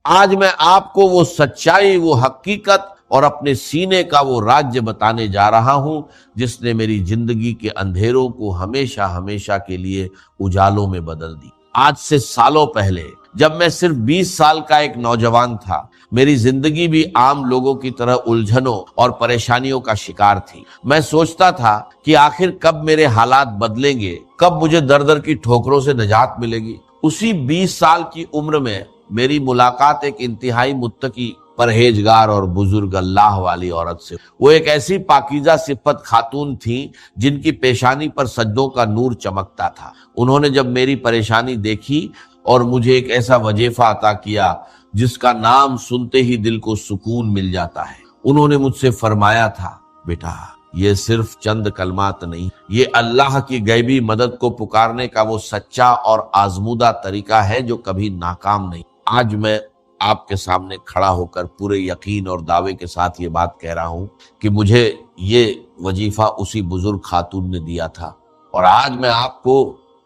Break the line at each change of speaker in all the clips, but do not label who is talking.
آج میں آپ کو وہ سچائی، وہ حقیقت اور اپنے سینے کا وہ راج بتانے جا رہا ہوں جس نے میری زندگی کے اندھیروں کو ہمیشہ ہمیشہ کے لیے اجالوں میں بدل دی۔ آج سے سالوں پہلے جب میں صرف 20 سال کا ایک نوجوان تھا، میری زندگی بھی عام لوگوں کی طرح الجھنوں اور پریشانیوں کا شکار تھی۔ میں سوچتا تھا کہ آخر کب میرے حالات بدلیں گے، کب مجھے در در کی ٹھوکروں سے نجات ملے گی۔ اسی 20 سال کی عمر میں میری ملاقات ایک انتہائی متقی، پرہیزگار اور بزرگ اللہ والی عورت سے۔ وہ ایک ایسی پاکیزہ صفت خاتون تھیں جن کی پیشانی پر سجدوں کا نور چمکتا تھا۔ انہوں نے جب میری پریشانی دیکھی اور مجھے ایک ایسا وظیفہ عطا کیا جس کا نام سنتے ہی دل کو سکون مل جاتا ہے۔ انہوں نے مجھ سے فرمایا تھا، بیٹا یہ صرف چند کلمات نہیں، یہ اللہ کی غیبی مدد کو پکارنے کا وہ سچا اور آزمودہ طریقہ ہے جو کبھی ناکام نہیں۔ آج میں آپ کے سامنے کھڑا ہو کر پورے یقین اور دعوے کے ساتھ یہ بات کہہ رہا ہوں کہ مجھے یہ وظیفہ اسی بزرگ خاتون نے دیا تھا، اور آج میں آپ کو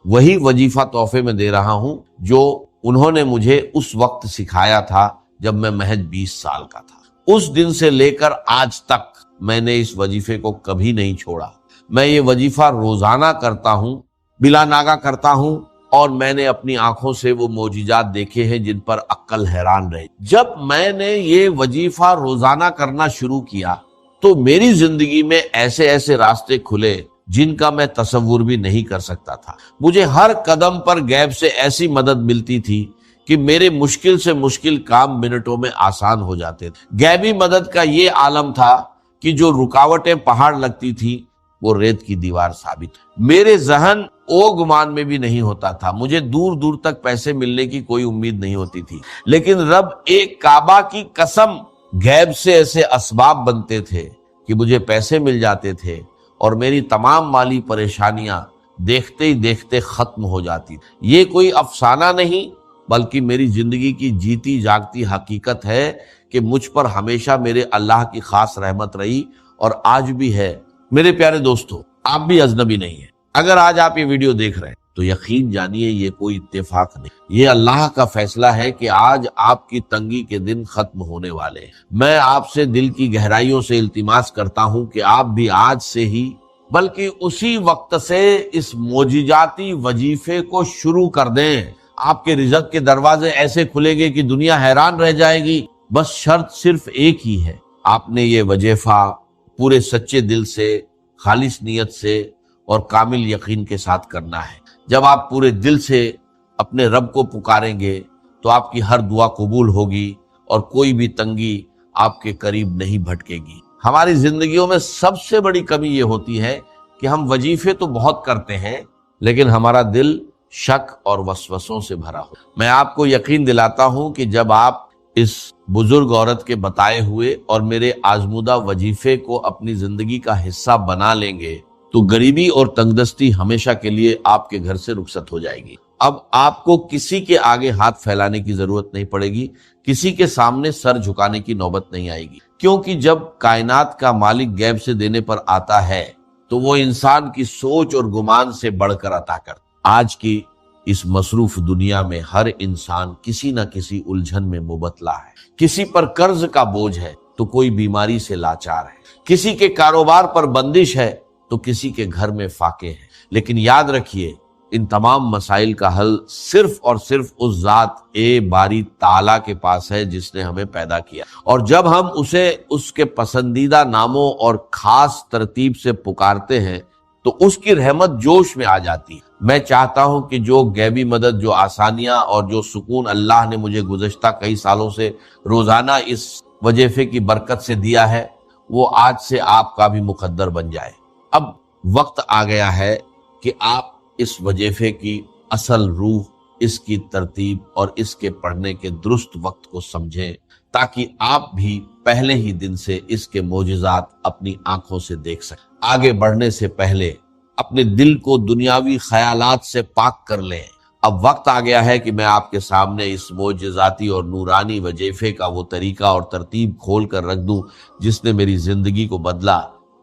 وہی وظیفہ تحفے میں دے رہا ہوں جو انہوں نے مجھے اس وقت سکھایا تھا جب میں محض 20 سال کا تھا۔ اس دن سے لے کر آج تک میں نے اس وظیفے کو کبھی نہیں چھوڑا۔ میں یہ وظیفہ روزانہ کرتا ہوں، بلا ناغہ کرتا ہوں، اور میں نے اپنی آنکھوں سے وہ معجزات دیکھے ہیں جن پر عقل حیران رہی۔ جب میں نے یہ وظیفہ روزانہ کرنا شروع کیا تو میری زندگی میں ایسے ایسے راستے کھلے جن کا میں تصور بھی نہیں کر سکتا تھا۔ مجھے ہر قدم پر غیب سے ایسی مدد ملتی تھی کہ میرے مشکل سے مشکل کام منٹوں میں آسان ہو جاتے تھے۔ غیبی مدد کا یہ عالم تھا کہ جو رکاوٹیں پہاڑ لگتی تھی وہ ریت کی دیوار ثابت۔ میرے ذہن او گمان میں بھی نہیں ہوتا تھا، مجھے دور دور تک پیسے ملنے کی کوئی امید نہیں ہوتی تھی، لیکن رب ایک کعبہ کی قسم غیب سے ایسے اسباب بنتے تھے کہ مجھے پیسے مل جاتے تھے اور میری تمام مالی پریشانیاں دیکھتے ہی دیکھتے ختم ہو جاتی۔ یہ کوئی افسانہ نہیں بلکہ میری زندگی کی جیتی جاگتی حقیقت ہے کہ مجھ پر ہمیشہ میرے اللہ کی خاص رحمت رہی اور آج بھی ہے۔ میرے پیارے دوستو، آپ بھی اجنبی نہیں ہیں۔ اگر آج آپ یہ ویڈیو دیکھ رہے ہیں تو یقین جانیے یہ کوئی اتفاق نہیں، یہ اللہ کا فیصلہ ہے کہ آج آپ کی تنگی کے دن ختم ہونے والے ہیں۔ میں آپ سے دل کی گہرائیوں سے التماس کرتا ہوں کہ آپ بھی آج سے ہی بلکہ اسی وقت سے اس معجزاتی وظیفے کو شروع کر دیں۔ آپ کے رزق کے دروازے ایسے کھلیں گے کہ دنیا حیران رہ جائے گی۔ بس شرط صرف ایک ہی ہے، آپ نے یہ وظیفہ پورے سچے دل سے، خالص نیت سے اور کامل یقین کے ساتھ کرنا ہے۔ جب آپ پورے دل سے اپنے رب کو پکاریں گے تو آپ کی ہر دعا قبول ہوگی اور کوئی بھی تنگی آپ کے قریب نہیں بھٹکے گی۔ ہماری زندگیوں میں سب سے بڑی کمی یہ ہوتی ہے کہ ہم وظیفے تو بہت کرتے ہیں لیکن ہمارا دل شک اور وسوسوں سے بھرا ہو۔ میں آپ کو یقین دلاتا ہوں کہ جب آپ اس بزرگ عورت کے بتائے ہوئے اور میرے آزمودہ وظیفے کو اپنی زندگی کا حصہ بنا لیں گے تو غریبی اور تنگدستی ہمیشہ کے لیے آپ کے گھر سے رخصت ہو جائے گی۔ اب آپ کو کسی کے آگے ہاتھ پھیلانے کی ضرورت نہیں پڑے گی، کسی کے سامنے سر جھکانے کی نوبت نہیں آئے گی، کیونکہ جب کائنات کا مالک غیب سے دینے پر آتا ہے تو وہ انسان کی سوچ اور گمان سے بڑھ کر عطا کرتا۔ آج کی اس مصروف دنیا میں ہر انسان کسی نہ کسی الجھن میں مبتلا ہے۔ کسی پر قرض کا بوجھ ہے تو کوئی بیماری سے لاچار ہے، کسی کے کاروبار پر بندش ہے تو کسی کے گھر میں فاقے ہیں۔ لیکن یاد رکھیے، ان تمام مسائل کا حل صرف اور صرف اس ذات باری تعالیٰ کے پاس ہے جس نے ہمیں پیدا کیا، اور جب ہم اسے اس کے پسندیدہ ناموں اور خاص ترتیب سے پکارتے ہیں تو اس کی رحمت جوش میں آ جاتی ہے۔ میں چاہتا ہوں کہ جو غیبی مدد، جو آسانیاں اور جو سکون اللہ نے مجھے گزشتہ کئی سالوں سے روزانہ اس وظیفے کی برکت سے دیا ہے وہ آج سے آپ کا بھی مقدر بن جائے۔ اب وقت آ گیا ہے کہ آپ اس وظیفے کی اصل روح، اس کی ترتیب اور اس کے پڑھنے کے درست وقت کو سمجھیں تاکہ آپ بھی پہلے ہی دن سے اس کے معجزات اپنی آنکھوں سے دیکھ سکیں۔ آگے بڑھنے سے پہلے اپنے دل کو دنیاوی خیالات سے پاک کر لیں۔ اب وقت آ گیا ہے کہ میں آپ کے سامنے اس معجزاتی اور نورانی وظیفے کا وہ طریقہ اور ترتیب کھول کر رکھ دوں جس نے میری زندگی کو بدلا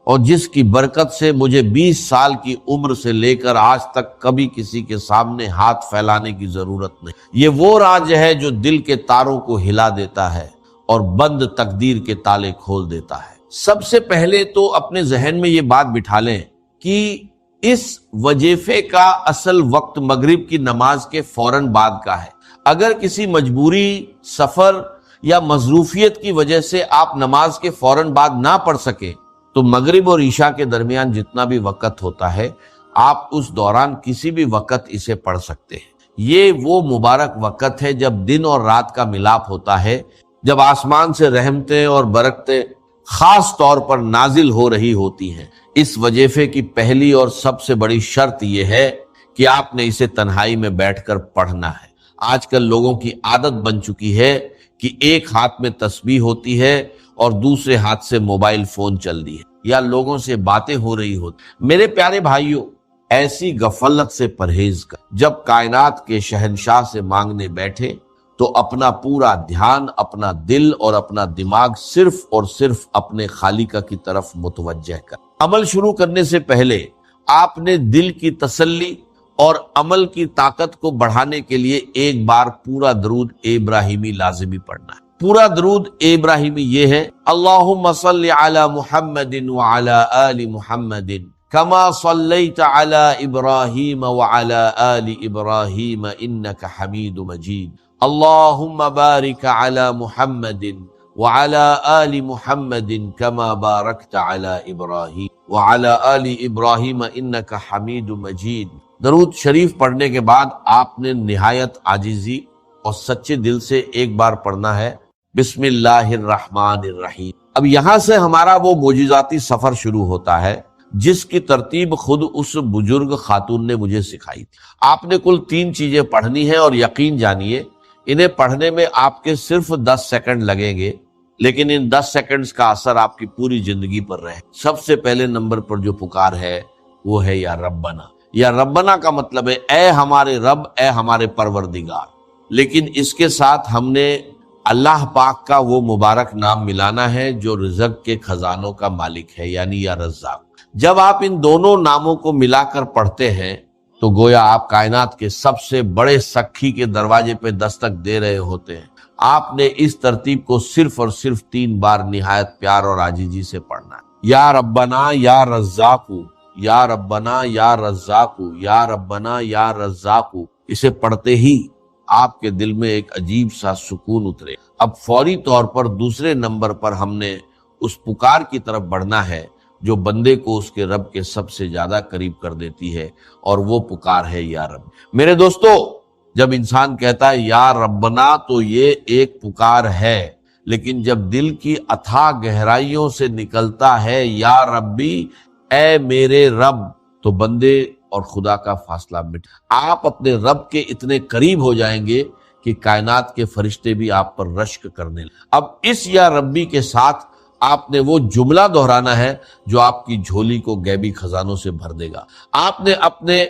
اور جس کی برکت سے مجھے 20 سال کی عمر سے لے کر آج تک کبھی کسی کے سامنے ہاتھ پھیلانے کی ضرورت نہیں۔ یہ وہ راز ہے جو دل کے تاروں کو ہلا دیتا ہے اور بند تقدیر کے تالے کھول دیتا ہے۔ سب سے پہلے تو اپنے ذہن میں یہ بات بٹھا لیں کہ اس وظیفے کا اصل وقت مغرب کی نماز کے فوراً بعد کا ہے۔ اگر کسی مجبوری، سفر یا مصروفیت کی وجہ سے آپ نماز کے فوراً بعد نہ پڑھ سکے تو مغرب اور عشاء کے درمیان جتنا بھی وقت ہوتا ہے آپ اس دوران کسی بھی وقت اسے پڑھ سکتے ہیں۔ یہ وہ مبارک وقت ہے جب دن اور رات کا ملاپ ہوتا ہے، جب آسمان سے رحمتیں اور برکتیں خاص طور پر نازل ہو رہی ہوتی ہیں۔ اس وظیفے کی پہلی اور سب سے بڑی شرط یہ ہے کہ آپ نے اسے تنہائی میں بیٹھ کر پڑھنا ہے۔ آج کل لوگوں کی عادت بن چکی ہے کہ ایک ہاتھ میں تسبیح ہوتی ہے اور دوسرے ہاتھ سے موبائل فون چل دی ہے یا لوگوں سے باتیں ہو رہی ہوتی۔ میرے پیارے بھائیوں، ایسی غفلت سے پرہیز کر۔ جب کائنات کے شہنشاہ سے مانگنے بیٹھے تو اپنا پورا دھیان، اپنا دل اور اپنا دماغ صرف اور صرف اپنے خالق کی طرف متوجہ کر۔ عمل شروع کرنے سے پہلے آپ نے دل کی تسلی اور عمل کی طاقت کو بڑھانے کے لیے ایک بار پورا درود ابراہیمی لازمی پڑھنا ہے۔ پورا درود ابراہیمی یہ ہے: اللہم صل علی محمد وعلی آل محمد کما صلیت علی ابراہیم وعلی آل ابراہیم انک حمید مجید، اللہم بارک علی محمد وعلی آل محمد کما بارکت علی ابراہیم وعلی آل ابراہیم انک حمید مجید۔ درود شریف پڑھنے کے بعد آپ نے نہایت عاجزی اور سچے دل سے ایک بار پڑھنا ہے: بسم اللہ الرحمن الرحیم۔ اب یہاں سے ہمارا وہ معجزاتی سفر شروع ہوتا ہے جس کی ترتیب خود اس بزرگ خاتون نے مجھے سکھائی تھی۔ آپ نے کل 3 چیزیں پڑھنی ہیں اور یقین جانیے انہیں پڑھنے میں آپ کے صرف 10 سیکنڈ لگیں گے، لیکن ان 10 سیکنڈز کا اثر آپ کی پوری زندگی پر رہے۔ سب سے پہلے نمبر پر جو پکار ہے وہ ہے یا ربنا۔ یا ربنا کا مطلب ہے اے ہمارے رب، اے ہمارے پروردگار، لیکن اس کے ساتھ ہم نے اللہ پاک کا وہ مبارک نام ملانا ہے جو رزق کے خزانوں کا مالک ہے، یعنی یا رزاق۔ جب آپ ان دونوں ناموں کو ملا کر پڑھتے ہیں تو گویا آپ کائنات کے سب سے بڑے سکھی کے دروازے پہ دستک دے رہے ہوتے ہیں۔ آپ نے اس ترتیب کو صرف اور صرف 3 بار نہایت پیار اور عاجزی سے پڑھنا ہے: یا ربنا یا رزاق، یا ربنا یا رزاق، یا ربنا یا رزاق۔ اسے پڑھتے ہی آپ کے دل میں ایک عجیب سا سکون اترے۔ اب فوری طور پر دوسرے نمبر پر ہم نے اس پکار کی طرف بڑھنا ہے جو بندے کو اس کے رب کے سب سے زیادہ قریب کر دیتی ہے، اور وہ پکار ہے یا رب۔ میرے دوستو، جب انسان کہتا ہے یا ربنا تو یہ ایک پکار ہے، لیکن جب دل کی اتھاہ گہرائیوں سے نکلتا ہے یا ربی، اے میرے رب، تو بندے اور خدا کا فاصلہ مٹ، آپ اپنے رب کے اتنے قریب ہو جائیں گے کہ کائنات کے فرشتے بھی آپ پر رشک کرنے لگیں۔ اب اس یا ربی کے ساتھ آپ نے وہ جملہ دہرانا ہے جو آپ کی جھولی کو غیبی خزانوں سے بھر دے گا۔ آپ نے اپنے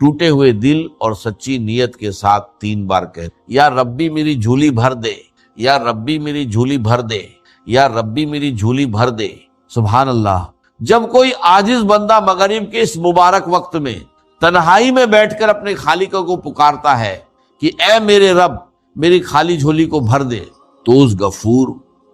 ٹوٹے ہوئے دل اور سچی نیت کے ساتھ 3 بار کہہ: یا ربی میری جھولی بھر دے، یا ربی میری جھولی بھر دے، یا ربی میری جھولی بھر دے۔ سبحان اللہ۔ جب کوئی عاجز بندہ مغرب کے اس مبارک وقت میں تنہائی میں بیٹھ کر اپنے خالق کو پکارتا ہے کہ اے میرے رب میری خالی جھولی کو بھر دے، تو اس غفور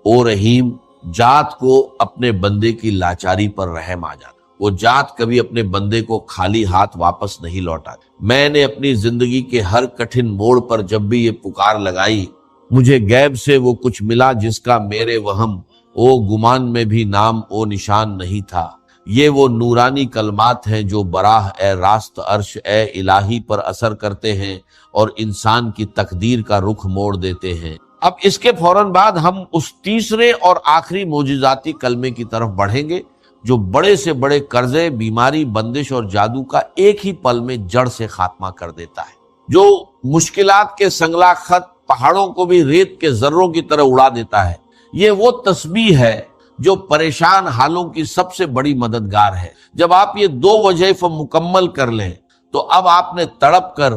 او رحیم ذات کو اپنے بندے کی لاچاری پر رحم آ جاتا۔ وہ ذات کبھی اپنے بندے کو خالی ہاتھ واپس نہیں لوٹا۔ میں نے اپنی زندگی کے ہر کٹھن موڑ پر جب بھی یہ پکار لگائی، مجھے غیب سے وہ کچھ ملا جس کا میرے وہم او گمان میں بھی نام او نشان نہیں تھا۔ یہ وہ نورانی کلمات ہیں جو براہ اے راست عرش اے الہی پر اثر کرتے ہیں اور انسان کی تقدیر کا رخ موڑ دیتے ہیں۔ اب اس کے فوراً بعد ہم اس تیسرے اور آخری معجزاتی کلمے کی طرف بڑھیں گے جو بڑے سے بڑے قرضے، بیماری، بندش اور جادو کا ایک ہی پل میں جڑ سے خاتمہ کر دیتا ہے، جو مشکلات کے سنگلا خط پہاڑوں کو بھی ریت کے ذروں کی طرح اڑا دیتا ہے۔ یہ وہ تسبیح ہے جو پریشان حالوں کی سب سے بڑی مددگار ہے۔ جب آپ یہ 2 وظائف مکمل کر لیں تو اب آپ نے تڑپ کر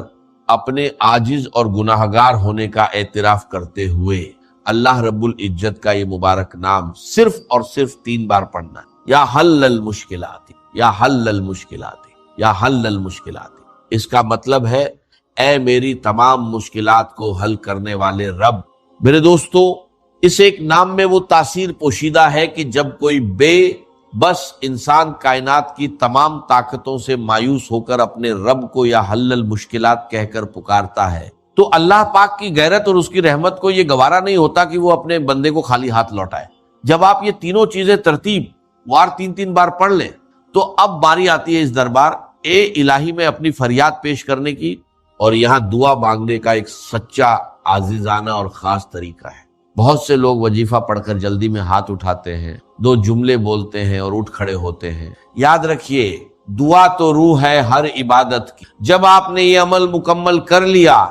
اپنے عاجز اور گناہگار ہونے کا اعتراف کرتے ہوئے اللہ رب العزت کا یہ مبارک نام صرف اور صرف 3 بار پڑھنا ہے: یا حل المشکلات، یا حل المشکلات، یا حل المشکلات۔ اس کا مطلب ہے اے میری تمام مشکلات کو حل کرنے والے رب۔ میرے دوستو، اس ایک نام میں وہ تاثیر پوشیدہ ہے کہ جب کوئی بے بس انسان کائنات کی تمام طاقتوں سے مایوس ہو کر اپنے رب کو یا حل المشکلات کہہ کر پکارتا ہے، تو اللہ پاک کی غیرت اور اس کی رحمت کو یہ گوارا نہیں ہوتا کہ وہ اپنے بندے کو خالی ہاتھ لوٹائے۔ جب آپ یہ تینوں چیزیں ترتیب وار 3 بار پڑھ لیں تو اب باری آتی ہے اس دربار اے الہی میں اپنی فریاد پیش کرنے کی، اور یہاں دعا مانگنے کا ایک سچا عاجزانہ اور خاص طریقہ ہے۔ بہت سے لوگ وظیفہ پڑھ کر جلدی میں ہاتھ اٹھاتے ہیں، 2 جملے بولتے ہیں اور اٹھ کھڑے ہوتے ہیں۔ یاد رکھیے، دعا تو روح ہے ہر عبادت کی۔ جب آپ نے یہ عمل مکمل کر لیا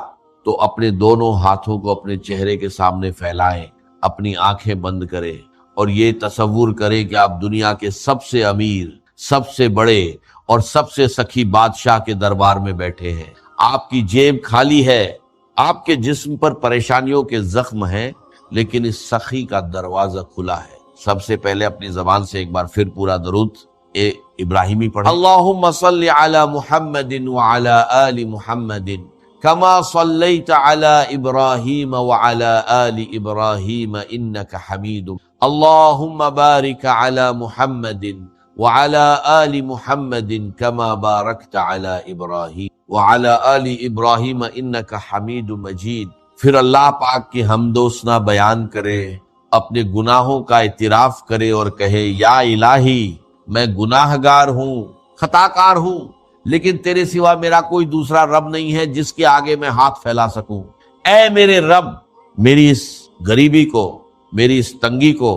تو اپنے دونوں ہاتھوں کو اپنے چہرے کے سامنے پھیلائیں، اپنی آنکھیں بند کریں اور یہ تصور کریں کہ آپ دنیا کے سب سے امیر، سب سے بڑے اور سب سے سخی بادشاہ کے دربار میں بیٹھے ہیں۔ آپ کی جیب خالی ہے، آپ کے جسم پر پریشانیوں کے زخم ہیں، لیکن اس سخی کا دروازہ کھلا ہے۔ سب سے پہلے اپنی زبان سے ایک بار پھر پورا درود ابراہیمی پڑھیں۔ اللہم صلی علی محمد وعلی آل محمد کما صلیت علی ابراہیم وعلی آل ابراہیم انک حمید، اللہم بارک علی محمد وعلی آل محمد کما بارکت علی ابراہیم وعلی آل ابراہیم انک حمید مجید۔ پھر اللہ پاک کی حمد و ثنا بیان کرے، اپنے گناہوں کا اعتراف کرے اور کہے یا الہی میں گناہ گار ہوں، خطا کار ہوں، لیکن تیرے سوا میرا کوئی دوسرا رب نہیں ہے جس کے آگے میں ہاتھ پھیلا سکوں۔ اے میرے رب، میری اس غریبی کو، میری اس تنگی کو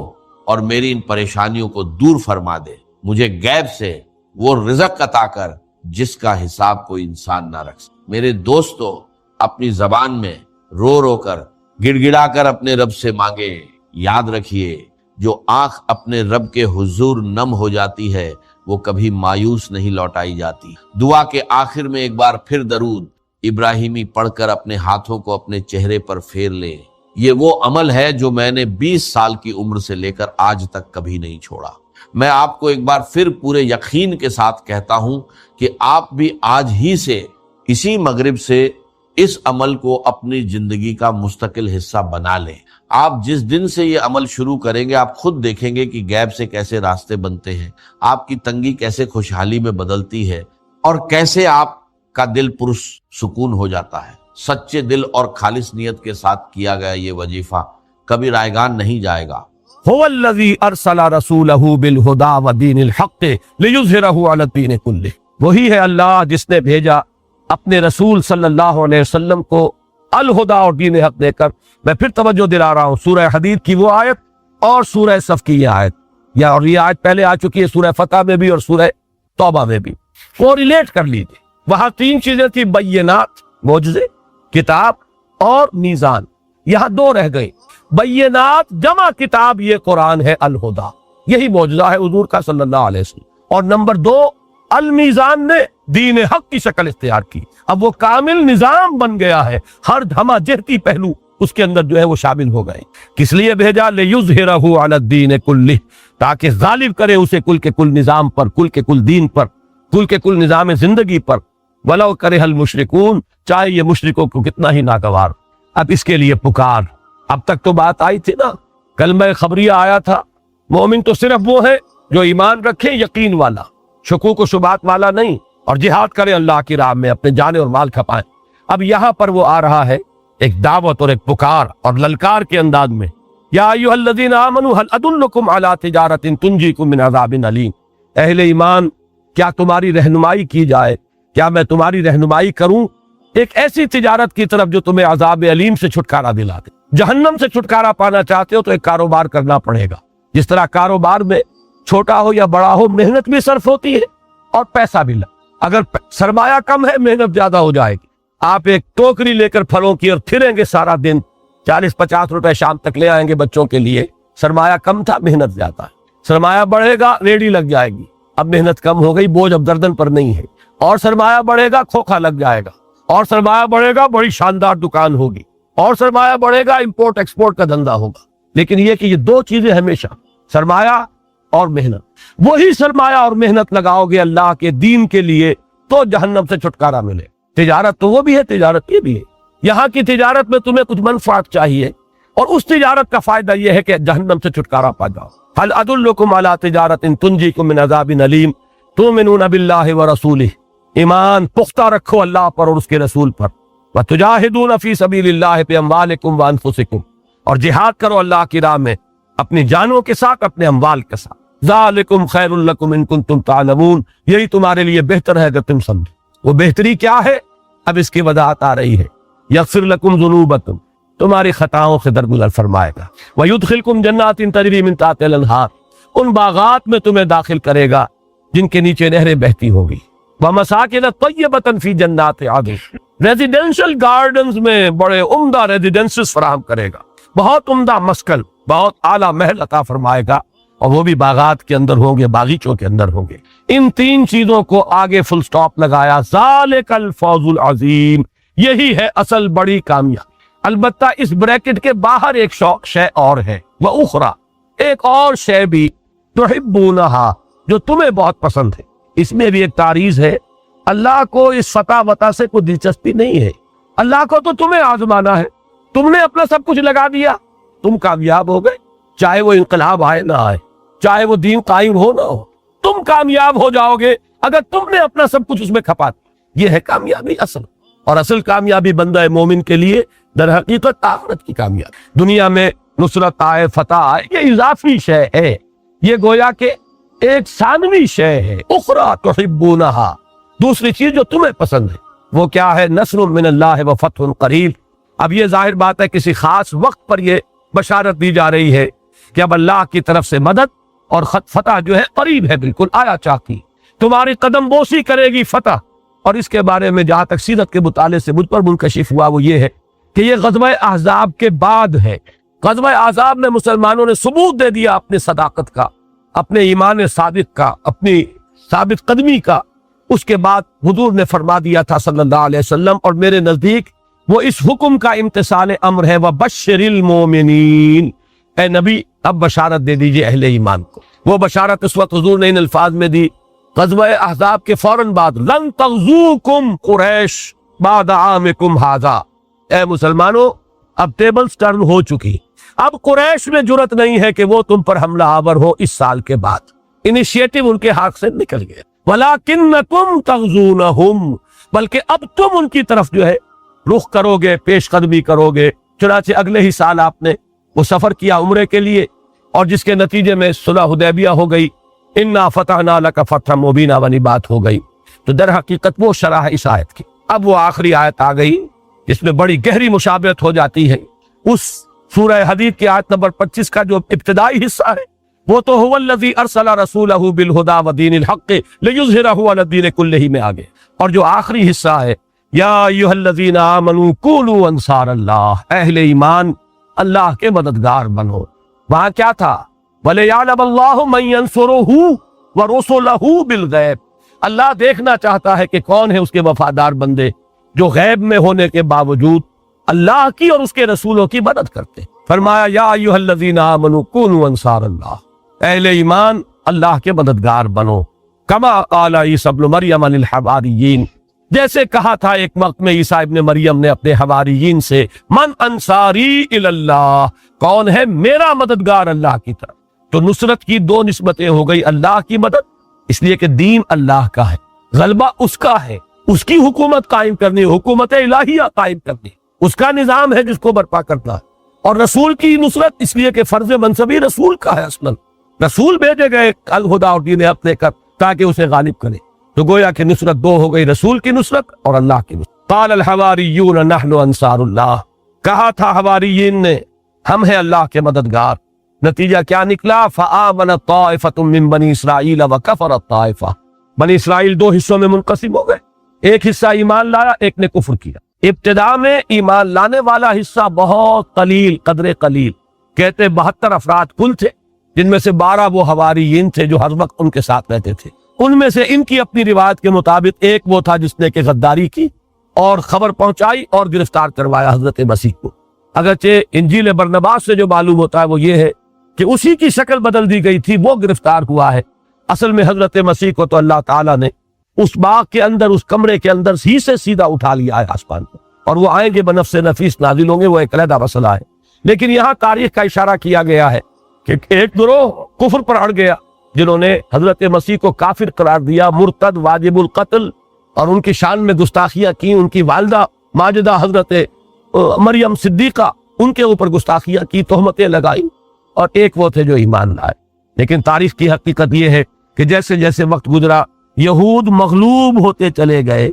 اور میری ان پریشانیوں کو دور فرما دے۔ مجھے غیب سے وہ رزق عطا کر جس کا حساب کوئی انسان نہ رکھ سکے۔ میرے دوستو، اپنی زبان میں رو رو کر، گڑ گڑا کر اپنے رب سے مانگے۔ یاد رکھیے، جو آنکھ اپنے رب کے حضور نم ہو جاتی ہے وہ کبھی مایوس نہیں لوٹائی جاتی۔ دعا کے آخر میں ایک بار پھر درود ابراہیمی پڑھ کر اپنے ہاتھوں کو اپنے چہرے پر پھیر لیں۔ یہ وہ عمل ہے جو میں نے 20 سال کی عمر سے لے کر آج تک کبھی نہیں چھوڑا۔ میں آپ کو ایک بار پھر پورے یقین کے ساتھ کہتا ہوں کہ آپ بھی آج ہی سے، اسی مغرب سے اس عمل کو اپنی زندگی کا مستقل حصہ بنا لیں۔ آپ جس دن سے یہ عمل شروع کریں گے آپ خود دیکھیں گے کہ غیب سے کیسے راستے بنتے ہیں، آپ کی تنگی کیسے خوشحالی میں بدلتی ہے، اور کیسے آپ کا دل پرسکون ہو جاتا ہے۔ سچے دل اور خالص نیت کے ساتھ کیا گیا یہ وظیفہ کبھی رائیگان نہیں جائے گا۔
هو الذی ارسل رسولہ بالہدی ودین الحق لیظہرہ علی الدین کلہ، وہی ہے اللہ جس نے بھیجا اپنے رسول صلی اللہ علیہ وسلم کو الہدا اور دین حق دے کر۔ میں پھر توجہ دلا رہا ہوں، سورہ حدید کی وہ آیت اور سورہ صف کی یہ آیت، اور یہ آیت پہلے آ چکی ہے سورہ فتح میں بھی اور سورہ توبہ میں بھی، وہ ریلیٹ کر لیجیے۔ وہاں 3 چیزیں تھی، بینات معجزے، کتاب اور میزان، یہاں 2 رہ گئی۔ بینات جمع کتاب یہ قرآن ہے، الہدا یہی معجزہ ہے حضور کا صلی اللہ علیہ وسلم، اور نمبر 2 المیزان نے دین حق کی شکل اختیار کی۔ اب وہ کامل نظام بن گیا ہے، ہر دھما جہتی پہلو اس کے اندر جو ہے وہ شامل ہو گئے۔ کس لیے بھیجا؟ لیظہرہ علی الدین کلہ، تاکہ غالب کرے اسے کل کے کل نظام پر، کل کے کل دین پر، کل کے کل نظام زندگی پر، ولو کرہ المشرکون، چاہے یہ مشرکوں کو کتنا ہی ناگوار۔ اب اس کے لیے پکار، اب تک تو بات آئی تھی نا، کلمہ خبریہ آیا تھا، مومن تو صرف وہ ہے جو ایمان رکھے، یقین والا، شکوک و شبہات والا نہیں، اور جہاد کرے اللہ کی راہ میں، اپنے جان اور مال کھپائیں۔ اب یہاں پر وہ آ رہا ہے ایک دعوت اور ایک پکار اور للکار کے انداز میں، یا ایھا الذین آمنوا هل ادلکم علی تجارۃ تنجیکم من عذاب علیم، اہل ایمان کیا تمہاری رہنمائی کی جائے، کیا میں تمہاری رہنمائی کروں ایک ایسی تجارت کی طرف جو تمہیں عذاب علیم سے چھٹکارا دلا دے۔ جہنم سے چھٹکارا پانا چاہتے ہو تو ایک کاروبار کرنا پڑے گا۔ جس طرح کاروبار میں چھوٹا ہو یا بڑا ہو محنت بھی صرف ہوتی ہے اور پیسہ بھی اگر سرمایہ کم ہے محنت زیادہ ہو جائے گی۔ آپ ایک ٹوکری لے کر پھلوں کی اور پھریں گے سارا دن، 40-50 روپے شام تک لے آئیں گے بچوں کے لیے، سرمایہ کم تھا محنت زیادہ ہے۔ سرمایہ بڑھے گا ریڑھی لگ جائے گی، اب محنت کم ہو گئی، بوجھ اب گردن پر نہیں ہے، اور سرمایہ بڑھے گا کھوکھا لگ جائے گا، اور سرمایہ بڑھے گا بڑی شاندار دکان ہوگی، اور سرمایہ بڑھے گا امپورٹ ایکسپورٹ کا دھندا ہوگا۔ لیکن یہ کہ یہ 2 چیزیں ہمیشہ، سرمایہ اور محنت، وہی سرمایہ اور محنت لگاؤ گے اللہ کے دین کے لیے تو جہنم سے چھٹکارا ملے۔ تجارت تو وہ بھی ہے، تجارت یہ بھی ہے۔ یہاں کی تجارت میں تمہیں کچھ منفعت چاہیے، اور اس تجارت کا فائدہ یہ ہے کہ جہنم سے چھٹکارا پا جاؤ۔ هل ادلکم علی تجارت تنجیکم من عذاب علیم تؤمنون باللہ ورسولہ، ایمان پختہ رکھو اللہ پر اور اس کے رسول پر، وتجاہدون فی سبیل اللہ باموالکم وانفسکم، اور جہاد کرو اللہ کی راہ میں اپنی جانوں کے ساتھ، اپنے اموال کے ساتھ۔ ذالکم خیر لکم ان کنتم تعلمون، یہی تمہارے لیے بہتر ہے اگر تم سمجھو۔ وہ بہتری کیا ہے؟ اب اس کی وضاحت آ رہی ہے۔ یغفر لکم ذنوبکم، تمہاری خطاؤں سے درگزر فرمائے گا۔ وَيُدْخِلْكُمْ جَنَّاتٍ تَجْرِي مِن تحتها الْأَنْهَارُ، ان باغات میں تمہیں داخل کرے گا جن کے نیچے نہریں بہتی ہوگی۔ وَمَسَاكِنَ طَيِّبَةً فِي جَنَّاتِ عَدْنٍ، ریزیڈینشل گارڈنز میں بڑے عمدہ ریزیڈنسز فراہم کرے گا، بہت عمدہ مسکن، بہت اعلیٰ محل عطا فرمائے گا، اور وہ بھی باغات کے اندر ہوں گے، باغیچوں کے اندر ہوں گے۔ ان تین چیزوں کو آگے فل سٹاپ لگایا، ذالک الفوز العظیم، یہی ہے اصل بڑی کامیابی۔ البتہ اس بریکٹ کے باہر ایک شے اور ہے، وَأُخْرَى، ایک اور شے بھی، تحبونہا، جو تمہیں بہت پسند ہے۔ اس میں بھی ایک تعریض ہے، اللہ کو اس فتح وطا سے کوئی دلچسپی نہیں ہے، اللہ کو تو تمہیں آزمانا ہے۔ تم نے اپنا سب کچھ لگا دیا، تم کامیاب ہو گئے، چاہے وہ انقلاب آئے نہ آئے، چاہے وہ دین قائم ہو نہ ہو، تم کامیاب ہو جاؤ گے اگر تم نے اپنا سب کچھ اس میں کھپا دیا۔ یہ ہے کامیابی اصل، اور اصل کامیابی بندہ مومن کے لیے در حقیقت آخرت کی کامیابی۔ دنیا میں نصرت آئے، فتح آئے، یہ اضافی شے ہے، یہ گویا کہ ایک ثانوی شے ہے۔ اخرى تحبونہا، دوسری چیز جو تمہیں پسند ہے وہ کیا ہے؟ نصر من اللہ و فتح قریب۔ اب یہ ظاہر بات ہے کسی خاص وقت پر یہ بشارت دی جا رہی ہے کہ اب اللہ کی طرف سے مدد اور فتح جو ہے قریب ہے، بالکل آیا چاہتی، تمہاری قدم بوسی کرے گی فتح۔ اور اس کے بارے میں جہاں تک سیرت کے مطالعے سے مجھ پر منکشف ہوا وہ یہ ہے کہ یہ غزوہ احزاب کے بعد ہے۔ غزوہ احزاب میں مسلمانوں نے ثبوت دے دیا اپنے صداقت کا، اپنے ایمان صادق کا، اپنی ثابت قدمی کا۔ اس کے بعد حضور نے فرما دیا تھا صلی اللہ علیہ وسلم، اور میرے نزدیک وہ اس حکم کا امتثال امر ہے، وَبَشِّرِ الْمُؤْمِنِينَ، اے نبی اب بشارت دے دیجئے اہل ایمان کو۔ وہ بشارت اس وقت حضور نے ان الفاظ میں دی غزوہ احزاب کے فوراً بعد، لن تغزوکم قریش بعد عامکم ھذا، اے مسلمانوں اب ٹیبلز ٹرن ہو چکی، اب قریش میں جرت نہیں ہے کہ وہ تم پر حملہ آور ہو اس سال کے بعد۔ انیشیٹو ان کے ہاتھ سے نکل گیا۔ وَلَكِنَّكُمْ تَغْزُونَهُمْ، بلکہ اب تم ان کی طرف جو ہے رخ کرو گے، پیش قدمی کرو گے۔ چنانچہ اگلے ہی سال آپ نے وہ سفر کیا عمرے کے لیے، اور جس کے نتیجے میں صلح حدیبیہ ہو گئی، اِنَّا فَتَحْنَا لَكَ فَتْحًا مُبِينًا والی بات ہو گئی۔ تو در حقیقت وہ شرح اس آیت کی۔ اب وہ آخری آیت آ گئی جس میں بڑی گہری مشابہت ہو جاتی ہے اس سورہ حدید کی آیت نمبر 25 کا جو ابتدائی حصہ ہے، وہ تو هو الذی ارسل رسولہ بالہدی ودین الحق لیظہرہ علی الدین کلہ میں آگے، اور جو آخری حصہ ہے، یا ایھا الذین آمنوا کونوا انصار اللہ، اہل ایمان اللہ کے مددگار بنو۔ وہاں کیا تھا؟ وَلِيَعْلَمَ اللَّهُ مَن يَنصُرُهُ وَرُسُلَهُ بِالْغَیبِ، اللہ دیکھنا چاہتا ہے کہ کون ہے اس کے وفادار بندے جو غیب میں ہونے کے باوجود اللہ کی اور اس کے رسولوں کی مدد کرتے۔ فرمایا یا ایھا الذین آمنوا کونوا انصار اللہ، اہل ایمان اللہ کے مددگار بنو۔ کما قال عیسی ابن مریم للحواریین، جیسے کہا تھا ایک وقت میں عیسیٰ ابن مریم نے اپنے حواریین سے، من انصاری الی اللہ، کون ہے میرا مددگار اللہ کی طرف۔ تو نصرت کی دو نسبتیں ہو گئی، اللہ کی مدد اس لیے کہ دین اللہ کا ہے، غلبہ اس کا ہے، اس کی حکومت قائم کرنی، حکومت الہیہ قائم کرنی، اس کا نظام ہے جس کو برپا کرنا ہے۔ اور رسول کی نصرت اس لیے کہ فرض منصبی رسول کا ہے، اصلاً رسول بھیجے گئے الہدی اور دین حق لے کر تاکہ اسے غالب کرے۔ تو گویا کہ نصرت دو ہو گئی، رسول کی نصرت اور اللہ کی نصرت۔ قال الحواریون نحن انصار اللہ، کہا تھا حواریین نے ہم ہیں اللہ کے مددگار۔ نتیجہ کیا نکلا؟ فآمنت طائفۃ من بنی اسرائیل وکفرت طائفہ، بنی اسرائیل دو حصوں میں منقسم ہو گئے، ایک حصہ ایمان لایا، ایک نے کفر کیا۔ ابتدا میں ایمان لانے والا حصہ بہت قلیل، قدر قلیل، کہتے 72 افراد کل تھے، جن میں سے 12 وہ حواریین تھے جو ہر وقت ان کے ساتھ رہتے تھے۔ ان میں سے ان کی اپنی روایت کے مطابق ایک وہ تھا جس نے کہ غداری کی اور خبر پہنچائی اور گرفتار کروایا حضرت مسیح کو۔ اگرچہ انجیل برنباس سے جو معلوم ہوتا ہے وہ یہ ہے کہ اسی کی شکل بدل دی گئی تھی وہ گرفتار ہوا ہے۔ اصل میں حضرت مسیح کو تو اللہ تعالیٰ نے اس باغ کے اندر، اس کمرے کے اندر ہی سے سیدھا اٹھا لیا ہے آسمان پر، اور وہ آئیں گے بنفس نفیس نازل ہوں گے، وہ ایک علیحدہ مسئلہ ہے۔ لیکن یہاں تاریخ کا اشارہ کیا گیا ہے کہ ایک گروہ کفر پر اڑ گیا، جنہوں نے حضرت مسیح کو کافر قرار دیا، مرتد، واجب القتل، اور ان کی شان میں گستاخیاں کی۔ ان کی والدہ ماجدہ حضرت مریم صدیقہ، ان کے اوپر گستاخیاں کی، تہمتیں لگائی، اور ایک وہ تھے جو ایمان لائے۔ لیکن تاریخ کی حقیقت یہ ہے کہ جیسے جیسے وقت گزرا یہود مغلوب ہوتے چلے گئے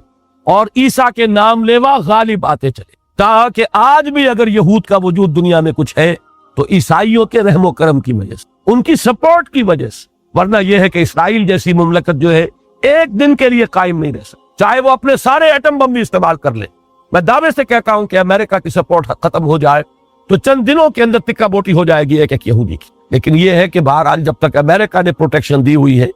اور عیسیٰ کے نام لیوا غالب آتے چلے، تاکہ آج بھی اگر یہود کا وجود دنیا میں کچھ ہے تو عیسائیوں کے رحم و کرم کی وجہ سے، ان کی سپورٹ کی وجہ سے، ورنہ یہ ہے کہ اسرائیل جیسی مملکت جو ہے ایک دن کے لیے قائم نہیں رہ سکتی، چاہے وہ اپنے سارے ایٹم بم بھی استعمال کر لے۔ میں دعوے سے کہتا ہوں کہ امریکہ کی سپورٹ ختم ہو جائے تو چند دنوں کے اندر ٹکا بوٹی ہو جائے گی ایک یہودی کی۔ لیکن یہ ہے کہ بہرحال جب تک امریکہ نے پروٹیکشن دی ہوئی ہے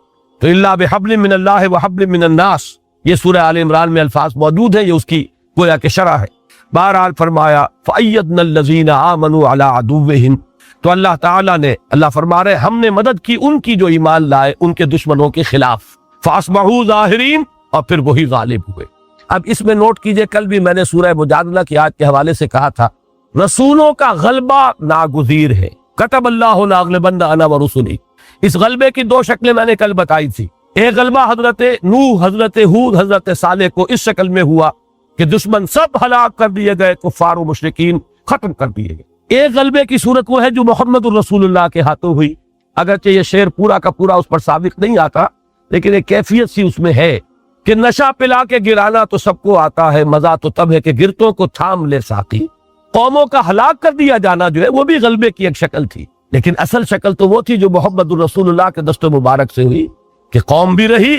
تو اللہ بحبل من اللہ وحبل من الناس، یہ سورہ آل عمران میں الفاظ موجود ہیں، یہ اس کی گویا کہ شرح ہے۔ بہرحال فرمایا فَأَيَّدْنَا الَّذِينَ آمَنُوا عَلَىٰ عَدُوِّهِمْ، تو اللہ تعالیٰ نے، اللہ فرما رہے ہم نے مدد کی ان کی جو ایمان لائے ان کے دشمنوں کے خلاف، فَأَصْبَحُوا ظَاهِرِينَ، اور پھر وہی غالب ہوئے۔ اب اس میں نوٹ کیجئے، کل بھی میں نے سورہ مجادلہ کی آیت کے حوالے سے کہا تھا رسولوں کا غلبہ ناگزیر ہے، کتب اللہ لأغلبن انا ورسلی۔ اس غلبے کی دو شکلیں میں نے کل بتائی تھی۔ ایک غلبہ حضرت نوح، حضرت ہود، حضرت صالح کو اس شکل میں ہوا کہ دشمن سب ہلاک کر دیے گئے، کفار و مشرکین ختم کر دیے گئے۔ ایک غلبے کی صورت وہ ہے جو محمد الرسول اللہ کے ہاتھوں ہوئی، اگرچہ یہ شعر پورا کا پورا اس پر ثابت نہیں آتا، لیکن ایک کیفیت سی اس میں ہے کہ نشہ پلا کے گرانا تو سب کو آتا ہے، مزہ تو تب ہے کہ گرتوں کو تھام لے ساقی۔ قوموں کا ہلاک کر دیا جانا جو ہے وہ بھی غلبے کی ایک شکل تھی، لیکن اصل شکل تو وہ تھی جو محمد الرسول اللہ کے دست مبارک سے ہوئی کہ قوم بھی رہی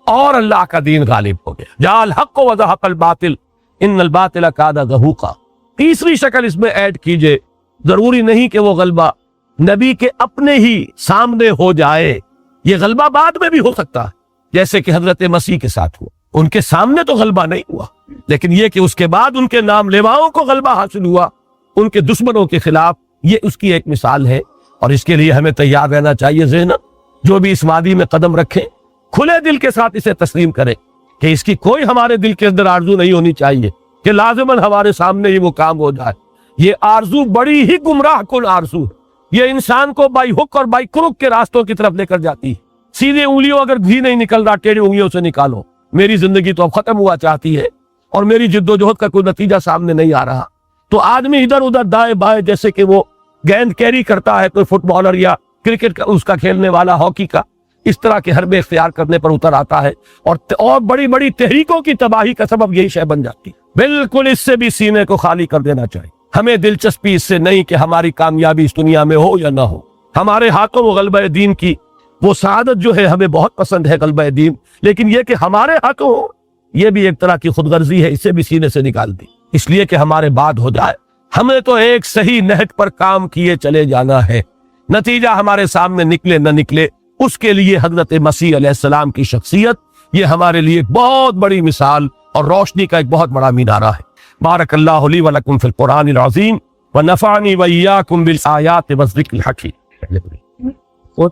اور اللہ کا دین غالب ہو گیا۔ جاء الحق وزهق الباطل ان الباطل کان زہوقا۔ تیسری شکل اس میں ایڈ کیجئے، ضروری نہیں کہ وہ غلبہ نبی کے اپنے ہی سامنے ہو جائے، یہ غلبہ بعد میں بھی ہو سکتا ہے، جیسے کہ حضرت مسیح کے ساتھ ہوا۔ ان کے سامنے تو غلبہ نہیں ہوا، لیکن یہ کہ اس کے بعد ان کے نام لیواؤں کو غلبہ حاصل ہوا ان کے دشمنوں کے خلاف، یہ اس کی ایک مثال ہے۔ اور اس کے لیے ہمیں تیار رہنا چاہیے ذہن، جو بھی اس وادی میں قدم رکھیں کھلے دل کے ساتھ اسے تسلیم کریں کہ اس کی کوئی ہمارے دل کے اندر آرزو نہیں ہونی چاہیے کہ لازماً ہمارے سامنے ہی وہ کام ہو جائے۔ یہ آرزو بڑی ہی گمراہ کن آرزو ہے، یہ انسان کو بائی ہک اور بائی کروک کے راستوں کی طرف لے کر جاتی ہے۔ سیدھے انگلیوں اگر گھی نہیں نکل رہا، ٹیڑھی انگلیوں سے نکالو، میری زندگی تو اب ختم ہوا چاہتی ہے اور میری جد و جہد کا کوئی نتیجہ سامنے نہیں آ رہا، تو آدمی ادھر ادھر دائیں بائیں، جیسے کہ وہ گیند کیری کرتا ہے کوئی فٹ بالر یا کرکٹ کا اس کا کھیلنے والا، ہاکی کا، اس طرح کے حربے اختیار کرنے پر اتر آتا ہے، اور بڑی بڑی تحریکوں کی تباہی کا سبب یہی شے بن جاتی ہے۔ بالکل اس سے بھی سینے کو خالی کر دینا چاہیے۔ ہمیں دلچسپی اس سے نہیں کہ ہماری کامیابی اس دنیا میں ہو یا نہ ہو، ہمارے ہاتھوں وہ غلبہ دین کی وہ سعادت جو ہے ہمیں بہت پسند ہے، غلبہ دین، لیکن یہ کہ ہمارے ہاتھوں ہو یہ بھی ایک طرح کی خود غرضی ہے، اسے بھی سینے سے نکال دی، اس لیے کہ ہمارے بعد ہو جائے۔ ہمیں تو ایک صحیح نہج پر کام کیے چلے جانا ہے، نتیجہ ہمارے سامنے نکلے نہ نکلے، اس کے لیے حضرت مسیح علیہ السلام کی شخصیت یہ ہمارے لیے بہت بڑی مثال اور روشنی کا ایک بہت بڑا مینارہ ہے۔ بارک اللہ لی و لکم فی القرآن العظیم ونفعنی و ایاکم بالآیات والذکر الحکیم۔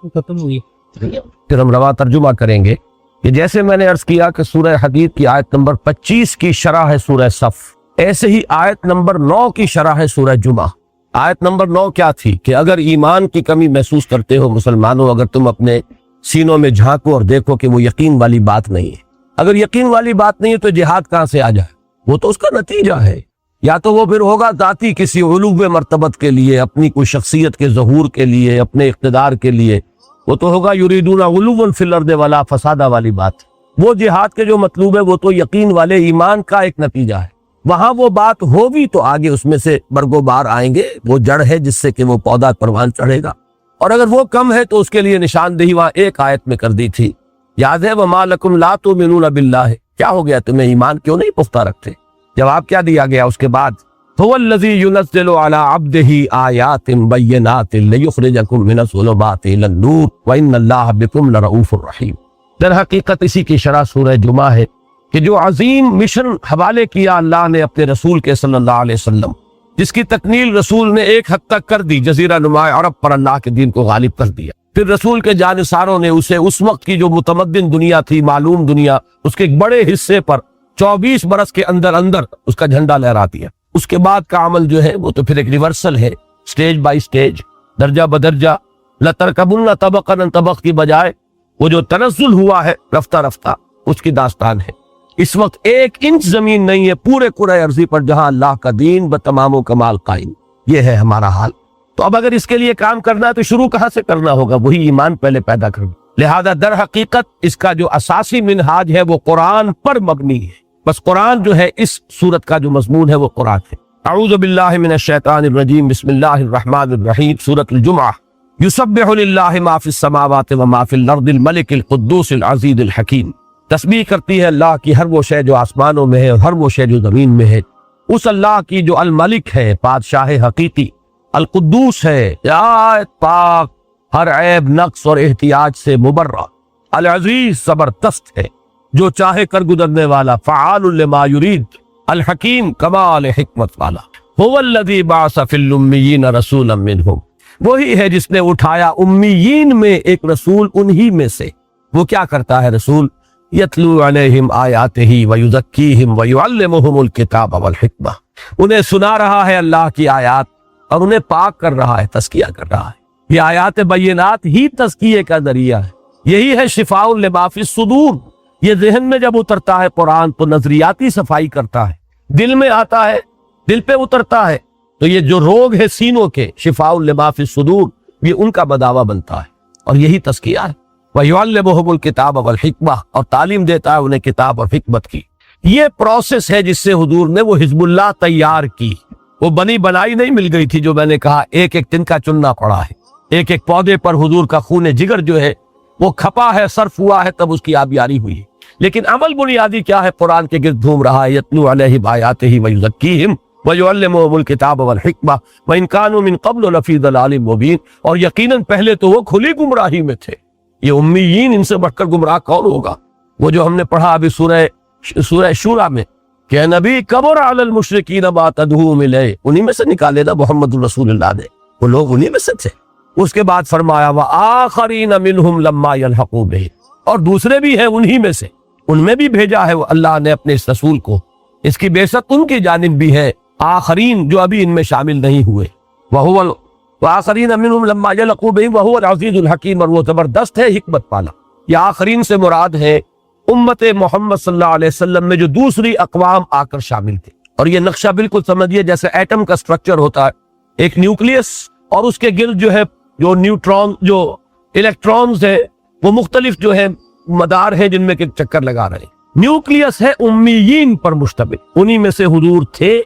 ختم ہوئی،
پھر ہم رواں ترجمہ کریں گے کہ جیسے میں نے عرض کیا کہ سورہ حدید کی آیت نمبر 25 کی شرح ہے سورہ صف، ایسے ہی آیت نمبر 9 کی شرح ہے سورہ جمعہ۔ آیت نمبر 9 کیا تھی کہ اگر ایمان کی کمی محسوس کرتے ہو مسلمانوں، اگر تم اپنے سینوں میں جھانکو اور دیکھو کہ وہ یقین والی بات نہیں ہے، اگر یقین والی بات نہیں ہے تو جہاد کہاں سے آ جائے؟ وہ تو اس کا نتیجہ ہے، یا تو وہ پھر ہوگا ذاتی کسی علو مرتبت کے لیے، اپنی کوئی شخصیت کے ظہور کے لیے، اپنے اقتدار کے لیے، وہ تو ہوگا یریدون علوا فی الارض ولا فسادا والی بات۔ وہ جہاد کے جو مطلوب ہے وہ تو یقین والے ایمان کا ایک نتیجہ ہے، وہاں وہ بات ہوگی تو آگے اس میں سے برگ و بار آئیں گے، وہ جڑ ہے جس سے کہ وہ پودا پروان چڑھے گا، اور اگر وہ کم ہے تو اس کے لیے نشاندہی وہاں ایک آیت میں کر دی تھی، یاد ہے وما لکم لا تؤمنون باللہ، کیا ہو گیا تمہیں ایمان کیوں نہیں پختہ رکھتے؟ جواب کیا دیا گیا اس کے بعد؟ هو الذی ينزل على عبده آیات بینات لیخرجکم من الظلمات الى النور وان اللہ بکم لرؤوف الرحیم۔ در حقیقت اسی کی شرح سورہ جمعہ ہے کہ جو عظیم مشن حوالے کیا اللہ نے اپنے رسول کے صلی اللہ علیہ وسلم، جس کی تکمیل رسول نے ایک حد تک کر دی، جزیرہ نما عرب پر اللہ کے دین کو غالب کر دیا۔ پھر رسول کے جانثاروں نے اسے اس وقت کی جو متمدن دنیا تھی، معلوم دنیا، اس کے ایک بڑے حصے پر 24 برس کے اندر اندر اس کا جھنڈا لہرا دیا۔ اس کے بعد کا عمل جو ہے وہ تو پھر ایک ریورسل ہے، سٹیج بائی سٹیج، درجہ بدرجہ، لترکبن طبقا عن طبق کی بجائے وہ جو تنزل ہوا ہے رفتہ رفتہ، اس کی داستان ہے۔ اس وقت 1 انچ زمین نہیں ہے پورے کرۂ ارضی پر جہاں اللہ کا دین بتمام و کمال قائم۔ یہ ہے ہمارا حال۔ تو اب اگر اس کے لیے کام کرنا ہے تو شروع کہاں سے کرنا ہوگا؟ وہی ایمان پہلے پیدا کرنا۔ لہذا در حقیقت اس کا جو اساسی منہاج ہے وہ قرآن پر مبنی ہے۔ بس قرآن جو ہے، اس سورت کا جو مضمون ہے وہ قرآن ہے۔ اعوذ باللہ من الشیطان الرجیم، بسم اللہ الرحمن الرحیم۔ سورۃ الجمعہ۔ یسبح للہ ما فی السماوات و ما فی الارض الملک القدوس العزیز الحکیم۔ تسبیح کرتی ہے اللہ کی ہر وہ شے جو آسمانوں میں ہے اور ہر وہ شے جو زمین میں ہے، اس اللہ کی جو الملک ہے، بادشاہ حقیقی، القدوس ہے، پاک، ہر عیب، نقص اور احتیاج سے مبرہ، العزیز، زبردست ہے، جو چاہے کر گزرنے والا، فعال لما یرید، الحکیم، کمال حکمت والا۔ هو الذی بعث فی الامیین رسولا منہم، وہی ہے جس نے اٹھایا امیین میں ایک رسول انہی میں سے۔ وہ کیا کرتا ہے رسول؟ یتلو علیہم آیاتہ ویزکیہم ویعلمہم الکتاب والحکمہ، انہیں سنا رہا ہے اللہ کی آیات اور انہیں پاک کر رہا ہے، تزکیہ کر رہا ہے۔ یہ آیات بینات ہی تزکیے کا ذریعہ ہے، یہی ہے شفاء لما فی الصدور۔ یہ ذہن میں جب اترتا ہے قرآن تو نظریاتی صفائی کرتا ہے، دل میں آتا ہے، دل پہ اترتا ہے تو یہ جو روگ ہے سینوں کے، شفاء لما فی الصدور، یہ ان کا بداوا بنتا ہے اور یہی تزکیہ ہے۔ وَيُعَلِّمُهُمُ الْكِتَابَ وَالْحِکْمَةَ، اور تعلیم دیتا ہے انہیں کتاب اور حکمت کی۔ یہ پروسیس ہے جس سے حضور نے وہ حزب اللہ تیار کی۔ وہ بنی بنائی نہیں مل گئی تھی جو میں نے کہا، ایک ایک تنکا چننا پڑا ہے، ایک ایک پودے پر حضور کا خون جگر جو ہے وہ کھپا ہے، صرف ہوا ہے، تب اس کی آبیاری ہوئی ہے۔ لیکن عمل بنیادی کیا ہے؟ قرآن کے گرد گھوم رہا ہے، یتلو علیہم آیاتہ ویزکیہم ویعلمہم الکتاب والحکمہ وان کانوا من قبل لفی ضلال مبین، اور یقیناً پہلے تو وہ کھلی گمراہی میں تھے۔ یہ امیین، ان سے بڑھ کر گمراہ کون ہوگا؟ وہ جو ہم نے پڑھا ابھی سورہ شورى میں کہ نبی کبر علی المشرکین ما تدعوہم الیہ، انہی میں سے نکالے نا محمد رسول اللہ نے، وہ لوگ انہی میں سے تھے۔ اس کے بعد فرمایا وآخرین منہم لما یلحقوا بہ، اور دوسرے بھی ہیں انہی میں سے، ان میں بھی بھیجا ہے وہ اللہ نے اپنے اس رسول کو، اس کی بعثت ان کی جانب بھی ہے، آخرین جو ابھی ان میں شامل نہیں ہوئے۔ وآخرین منہم لما یلحقوا بہ وہو العزیز الحکیم، اور وہ زبردست ہے، حکمت والا۔ یہ آخرین سے مراد ہے امت محمد صلی اللہ علیہ وسلم میں جو دوسری اقوام آ کر شامل تھے۔ اور یہ نقشہ بالکل سمجھیے جیسے ایٹم کا سٹرکچر ہوتا ہے، ایک نیوکلیس اور اس کے گرد جو ہے جو نیوٹرون، جو الیکٹرونز ہے، وہ مختلف جو ہے مدار ہیں جن میں کہ چکر لگا رہے ہیں۔ نیوکلیس ہے امیین پر مشتمل، انہی میں سے حضور تھے،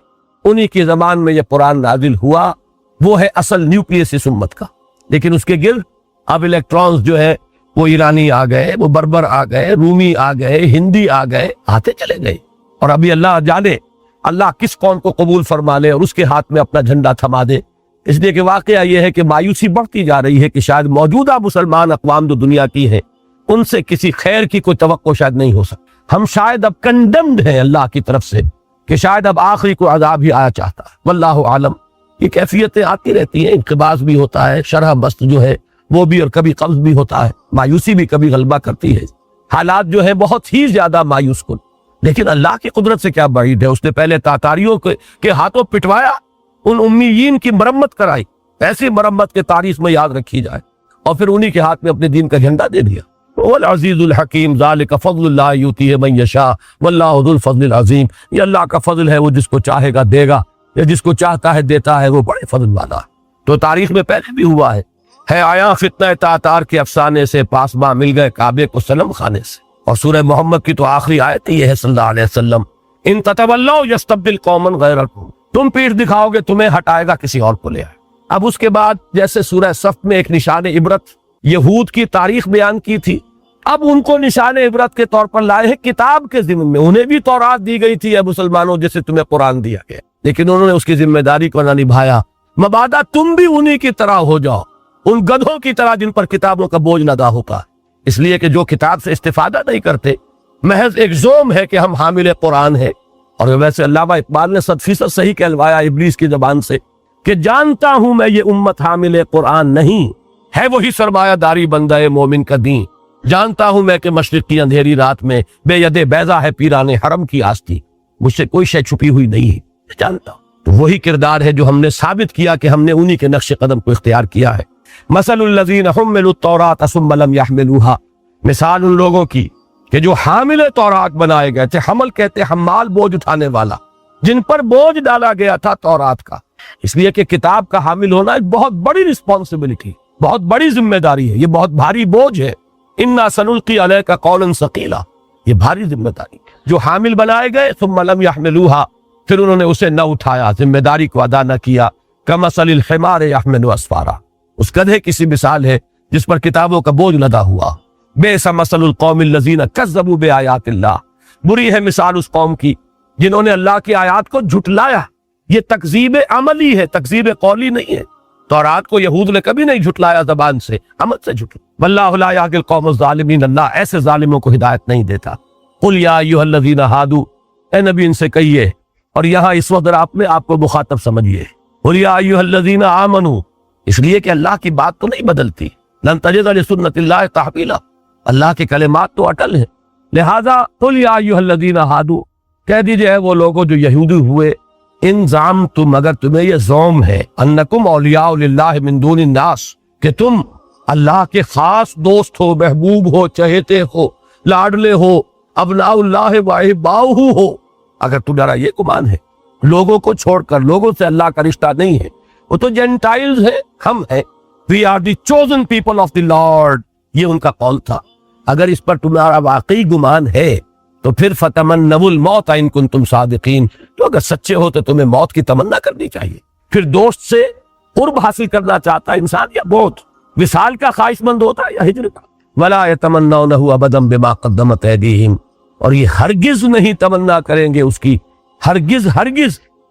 انہی کے زمان میں یہ قرآن نازل ہوا، وہ ہے اصل نیوکلیس اس امت کا۔ لیکن اس کے گرد اب الیکٹرونز جو ہے وہ ایرانی آ گئے، وہ بربر آ گئے، رومی آ گئے، ہندی آ گئے، آتے چلے گئے۔ اور ابھی اللہ جانے اللہ کس قوم کو قبول فرما لے اور اس کے ہاتھ میں اپنا جھنڈا تھما دے۔ اس لیے کہ واقعہ یہ ہے کہ مایوسی بڑھتی جا رہی ہے کہ شاید موجودہ مسلمان اقوام جو دنیا کی ہیں ان سے کسی خیر کی کوئی توقع شاید نہیں ہو سکتی۔ ہم شاید اب کنڈمڈ ہیں اللہ کی طرف سے کہ شاید اب آخری کو عذاب ہی آیا چاہتا ہے، واللہ عالم۔ یہ کیفیتیں آتی رہتی ہیں، انقباض بھی ہوتا ہے، شرح بست جو ہے وہ بھی، اور کبھی قبض بھی ہوتا ہے، مایوسی بھی کبھی غلبہ کرتی ہے، حالات جو ہے بہت ہی زیادہ مایوس کن۔ لیکن اللہ کی قدرت سے کیا بعید ہے، اس نے پہلے تاتاریوں کے ہاتھوں پٹوایا، ان امیین کی مرمت کرائی، ایسی مرمت کے تاریخ میں یاد رکھی جائے، اور پھر انہی کے ہاتھ میں اپنے دین کا جھنڈا دے دیا۔ والعزیز الحکیم ذالک فضل اللہ یؤتیہ من یشاء واللہ ذو الفضل العظیم، یہ اللہ کا فضل ہے، وہ جس کو چاہے گا دے گا، یا جس کو چاہتا ہے دیتا ہے، وہ بڑے فضل والا ہے۔ تو تاریخ میں پہلے بھی ہوا ہے آیا فتنہ تاتار کے افسانے سے پاسباں مل گئے کعبے کو صنم خانے سے۔ اور سورہ محمد کی تو آخری آیت ہی ہے صلی اللہ علیہ وسلم، ان تتولوا یستبدل قوما غیرکم، تم پیٹھ دکھاؤ گے تمہیں ہٹائے گا کسی اور کو لے آئے۔ اب اس کے بعد جیسے سورہ صف میں ایک نشان عبرت یہود کی تاریخ بیان کی تھی، اب ان کو نشان عبرت کے طور پر لائے ہیں کتاب کے ضمن میں۔ انہیں بھی تورات دی گئی تھی، اے مسلمانوں جیسے تمہیں قرآن دیا گیا، لیکن انہوں نے اس کی ذمہ داری کو نہ نبھایا۔ مبادا تم بھی انہی کی طرح ہو جاؤ، ان گدھوں کی طرح جن پر کتابوں کا بوجھ نہ ادا ہوتا، اس لیے کہ جو کتاب سے استفادہ نہیں کرتے، محض ایک زوم ہے کہ ہم حامل قرآن ہیں، اور ویسے علامہ اقبال نے 100% صحیح کہلوایا ابلیس کی زبان سے کہ جانتا ہوں میں یہ امت حامل قرآن نہیں ہے، وہی سرمایہ داری بندہ مومن کا دین، جانتا ہوں میں کہ مشرق کی اندھیری رات میں بے ید بیضا ہے پیران حرم کی آستی، مجھ سے کوئی شے چھپی ہوئی نہیں ہے، جانتا ہوں۔ تو وہی کردار ہے جو ہم نے ثابت کیا کہ ہم نے انہی کے نقش قدم کو اختیار کیا ہے۔ مثل الذین حملوا التوراۃ ثم لم يحملوها، مثال ان لوگوں کی کہ جو حامل تورات بنائے گئے تھے، حمل کہتے حمال بوجھ اٹھانے والا، جن پر بوجھ ڈالا گیا تھا تورات کا، اس لیے کہ کتاب کا حامل ہونا ایک بہت بڑی رسپانسبلٹی، بہت بڑی ذمہ داری ہے، یہ بہت بھاری بوجھ ہے۔ انا سنلقی علیک قولا ثقیلا، یہ بھاری ذمہ داری، جو حامل بنائے گئے ثم لم يحملوها، پھر انہوں نے اسے نہ اٹھایا، ذمہ داری کو ادا نہ کیا، کمثل الحمار يحمل اسفارا، اس گدھے کی سی مثال ہے جس پر کتابوں کا بوجھ لدا ہوا۔ بئس مثل القوم الذین کذبوا بآیات اللہ، بری ہے مثال اس قوم کی جنہوں نے اللہ کی آیات کو جھٹلایا۔ یہ تکذیب عملی ہے، تکذیب قولی نہیں ہے۔ تورات کو یہود نے کبھی نہیں جھٹلایا زبان سے، عمل سے جھٹلایا۔ واللہ لا یہدی القوم الظالمین، اللہ ایسے ظالموں کو ہدایت نہیں دیتا۔ قل یا ایھا الذین ھادوا، اے نبی ان سے کہیے، اور یہاں اس وقت آپ کو مخاطب سمجھیے، قل یا ایھا الذین آمنوا، اس لیے کہ اللہ کی بات تو نہیں بدلتی، لن تجد لسنت اللہ تحویلا، اللہ کے کلمات تو اٹل ہیں، لہذا قل یا ایھا الذین ھادوا، کہہ دیجئے وہ لوگوں جو یہودی ہوئے، ان زعمتم، اگر تمہیں یہ زوم ہے، انکم اولیاء للہ من دون الناس، کہ تم اللہ کے خاص دوست ہو، محبوب ہو، چہیتے ہو، لاڈلے ہو، ابناء اللہ و احباؤہ ہو، اگر تمہارا یہ گمان ہے، لوگوں کو چھوڑ کر، لوگوں سے اللہ کا رشتہ نہیں ہے، وہ تو جینٹائلز ہیں، ہم ہیں، we are the chosen people of the Lord, یہ ان کا قول تھا۔ اگر اس پر تمہارا واقعی گمان ہے تو پھر فتمنوا الموت ان کنتم صادقین، تو اگر سچے ہو تو تمہیں موت کی تمنا کرنی چاہیے۔ پھر دوست سے قرب حاصل کرنا چاہتا ہے انسان یا موت، وصال کا خواہش مند ہوتا ہے یا ہجر کا۔ ولا یتمنونہ ابدا بما قدمت ایدیہم، اور یہ ہرگز نہیں تمنا کریں گے اس کی، ہرگز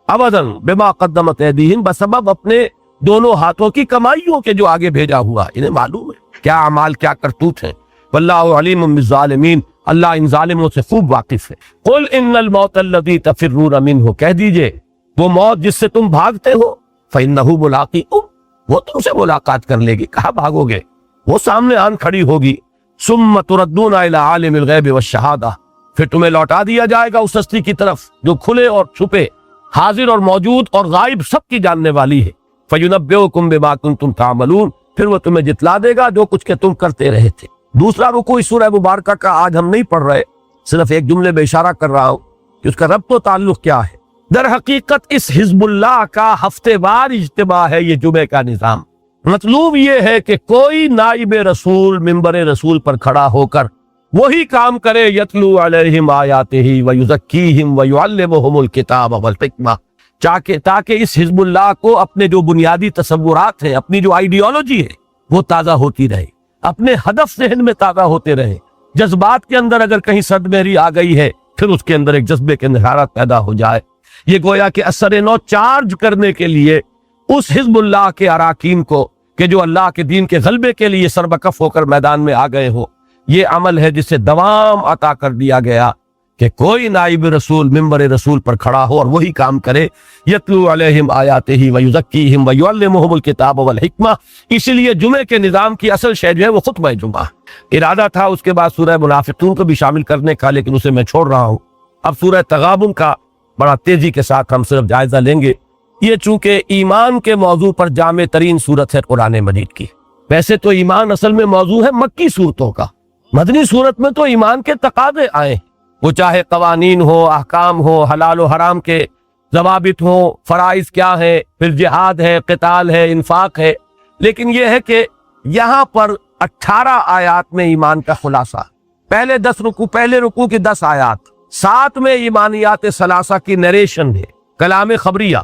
ابدا بما قدمت ایدیہم، بسبب اپنے دونوں ہاتھوں کی کمائیوں کے جو آگے بھیجا ہوا، انہیں معلوم ہے کیا اعمال کیا کرتوت ہیں۔ واللہ علیم بالظالمین، اللہ ان ظالموں سے خوب واقف ہے۔ قل ان الموت الذی تفرون منہ، کہہ دیجئے وہ موت جس سے تم بھاگتے ہو، فإنہ ملاقیکم، وہ تم سے ملاقات کر لے گی، کہاں بھاگو گے، وہ سامنے آن کھڑی ہوگی۔ ثم تردون الی عالم الغیب والشہادہ، پھر تمہیں لوٹا دیا جائے گا اس ہستی کی طرف جو کھلے اور چھپے، حاضر اور موجود اور غائب سب کی جاننے والی ہے۔ فینبئکم بما کنتم تعملون، پھر وہ تمہیں جتلا دے گا جو کچھ کہ تم کرتے رہے تھے۔ دوسرا رکوع اس سورہ مبارکہ کا آج ہم نہیں پڑھ رہے، صرف ایک جملے میں اشارہ کر رہا ہوں کہ اس کا ربط و تعلق کیا ہے۔ در حقیقت اس حزب اللہ کا ہفتے وار اجتماع ہے یہ جمعے کا نظام۔ مطلوب یہ ہے کہ کوئی نائب رسول ممبر رسول پر کھڑا ہو کر وہی کام کرے، یتلو علیہم آیاتہ ویزکیہم ویعلمہم الکتاب والحکمہ، تاکہ اس حزب اللہ کو اپنے جو بنیادی تصورات ہیں، اپنی جو آئیڈیالوجی ہے وہ تازہ ہوتی رہے، اپنے ہدف ذہن میں تازہ ہوتے رہے۔ جذبات کے اندر اگر کہیں سد مہری آ گئی ہے، پھر اس کے اندر ایک جذبے کے نہارت پیدا ہو جائے۔ یہ گویا کہ اثر نو چارج کرنے کے لیے اس حزب اللہ کے اراکین کو کہ جو اللہ کے دین کے غلبے کے لیے سربکف ہو کر میدان میں آ گئے ہو، یہ عمل ہے جسے دوام عطا کر دیا گیا کہ کوئی نائب رسول ممبر رسول پر کھڑا ہو اور وہی کام کرے، یتلو علیہم آیاتہ ویزکیہم ویعلمہم الکتاب والحکمہ۔ اسی لیے جمعے کے نظام کی اصل شے جو ہے وہ خطبہ جمعہ۔ ارادہ تھا اس کے بعد سورہ منافقون کو بھی شامل کرنے کا، لیکن اسے میں چھوڑ رہا ہوں۔ اب سورہ تغابن کا بڑا تیزی کے ساتھ ہم صرف جائزہ لیں گے، یہ چونکہ ایمان کے موضوع پر جامع ترین صورت ہے قرآن مجید کی۔ ویسے تو ایمان اصل میں موضوع ہے مکی صورتوں کا، مدنی صورت میں تو ایمان کے تقاضے آئے، وہ چاہے قوانین ہو، احکام ہو، حلال و حرام کے ضوابط ہوں، فرائض کیا ہے، پھر جہاد ہے، قتال ہے، انفاق ہے۔ لیکن یہ ہے کہ یہاں پر 18 آیات میں ایمان کا خلاصہ، پہلے 10 رکوع، پہلے رکوع کی 10 آیات، 7 میں ایمانیات ثلاثہ کی نیریشن ہے، کلام خبریہ،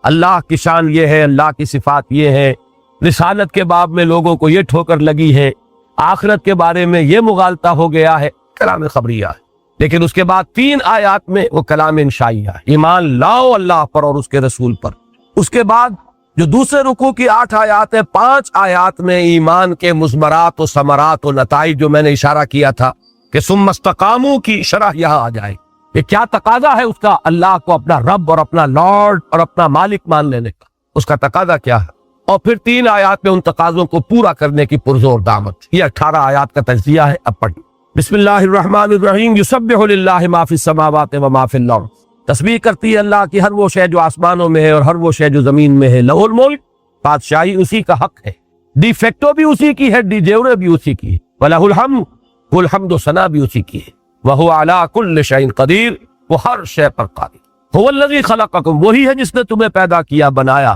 اللہ کی شان یہ ہے، اللہ کی صفات یہ ہے، رسالت کے باب میں لوگوں کو یہ ٹھوکر لگی ہے، آخرت کے بارے میں یہ مغالطہ ہو گیا ہے، کلام خبریہ ہے۔ لیکن اس کے بعد 3 آیات میں وہ کلام انشائیہ ہے، ایمان لاؤ اللہ پر اور اس کے رسول پر۔ اس کے بعد جو دوسرے رکوع کی 8 آیات ہے، 5 آیات میں ایمان کے مضمرات و ثمرات و نتائج جو میں نے اشارہ کیا تھا کہ ثم استقاموا کی شرح یہاں آ جائے۔ کہ کیا تقاضا ہے اس کا اللہ کو اپنا رب اور اپنا لارڈ اور اپنا مالک مان لینے کا، اس کا تقاضا کیا ہے؟ اور پھر 3 آیات میں ان تقاضوں کو پورا کرنے کی پرزور دعوت۔ یہ 18 آیات کا تجزیہ ہے، اب پڑھیں۔ بسم اللہ الرحمن الرحیم، یسبح للہ ما فی السماوات و ما فی الارض، تسبیح کرتی ہے اللہ کی ہر وہ شے جو آسمانوں میں ہے اور ہر وہ شے جو زمین میں ہے، لہ الملک، بادشاہی اسی کا حق ہے، ڈی فیکٹو بھی اسی کی ہے، ڈی جیورے بھی اسی کی ہے، وَلَهُ الْحَمْدُ، وہ الحمد و ثنا بھی اسی کی ہے، وَهُوَ عَلَىٰ كُلِّ شَيْءٍ قدیر، وہ ہر شے پر قادر، هُوَ الَّذِي خَلَقَكُمْ، وہی ہے جس نے تمہیں پیدا کیا بنایا،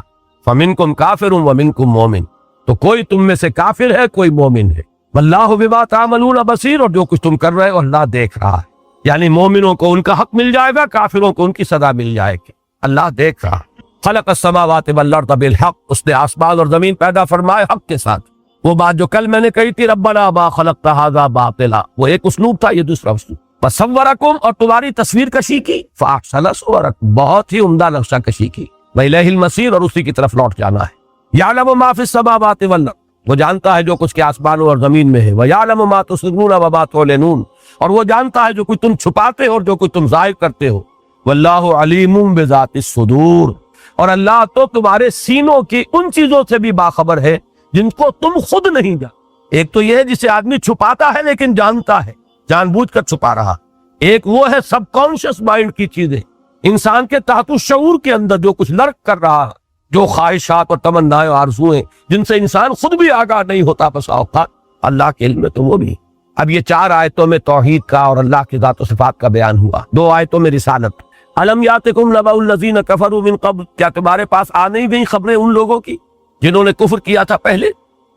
فَمِنْكُمْ كَافِرٌ وَمِنْكُمْ مُؤْمِنٌ، تو کوئی تم میں سے کافر ہے کوئی مومن ہے، وَاللَّهُ بِمَا تَعْمَلُونَ بَصِيرٌ، اور جو کچھ تم کر رہے ہو اللہ دیکھ رہا ہے، یعنی مومنوں کو ان کا حق مل جائے گا، کافروں کو ان کی سزا مل جائے گی، اللہ دیکھ رہا۔ خلق السماوات والارض بالحق، اس نے آسمان اور زمین پیدا فرمائے حق کے ساتھ، وہ بات جو کل میں نے کہی تھی ربنا ما خلقت ھذا باطلا، وہ ایک اسلوب تھا، یہ دوسرا اسلوب، وصورکم، اور تمہاری تصویر کشی کی، فاحسن صورکم، بہت ہی عمدہ نقشہ کشی کی، وإلیہ المصیر، اور اسی کی طرف لوٹ جانا ہے، یعلم ما فی السماوات والارض، وہ جانتا ہے جو کچھ کے آسمانوں اور زمین میں ہے، ویعلم ما تسرون وما تعلنون، اور وہ جانتا ہے جو کچھ تم چھپاتے ہو اور جو کچھ تم ظاہر کرتے ہو، واللہ علیم بذات الصدور، اور اللہ تو تمہارے سینوں کی ان چیزوں سے بھی باخبر ہے جن کو تم خود نہیں جانتے۔ ایک تو یہ ہے جسے آدمی چھپاتا ہے لیکن جانتا ہے، جان بوجھ کر چھپا رہا، ایک وہ ہے سب کانشس مائنڈ کی چیزیں، انسان کے تحت الشعور کے اندر جو کچھ لرک کر رہا، جو خواہشات اور تمنائیں اور آرزوئیں جن سے انسان خود بھی آگاہ نہیں ہوتا بسا اوقات، اللہ کے علم میں تو وہ بھی۔ اب یہ 4 آیتوں میں توحید کا اور اللہ کی ذات و صفات کا بیان ہوا، 2 آیتوں میں رسالت۔ الم یاتکم نبأ الذین کفروا من قبل، کیا تمہارے پاس آ نہیں گئی خبریں ان لوگوں کی جنہوں نے کفر کیا تھا پہلے،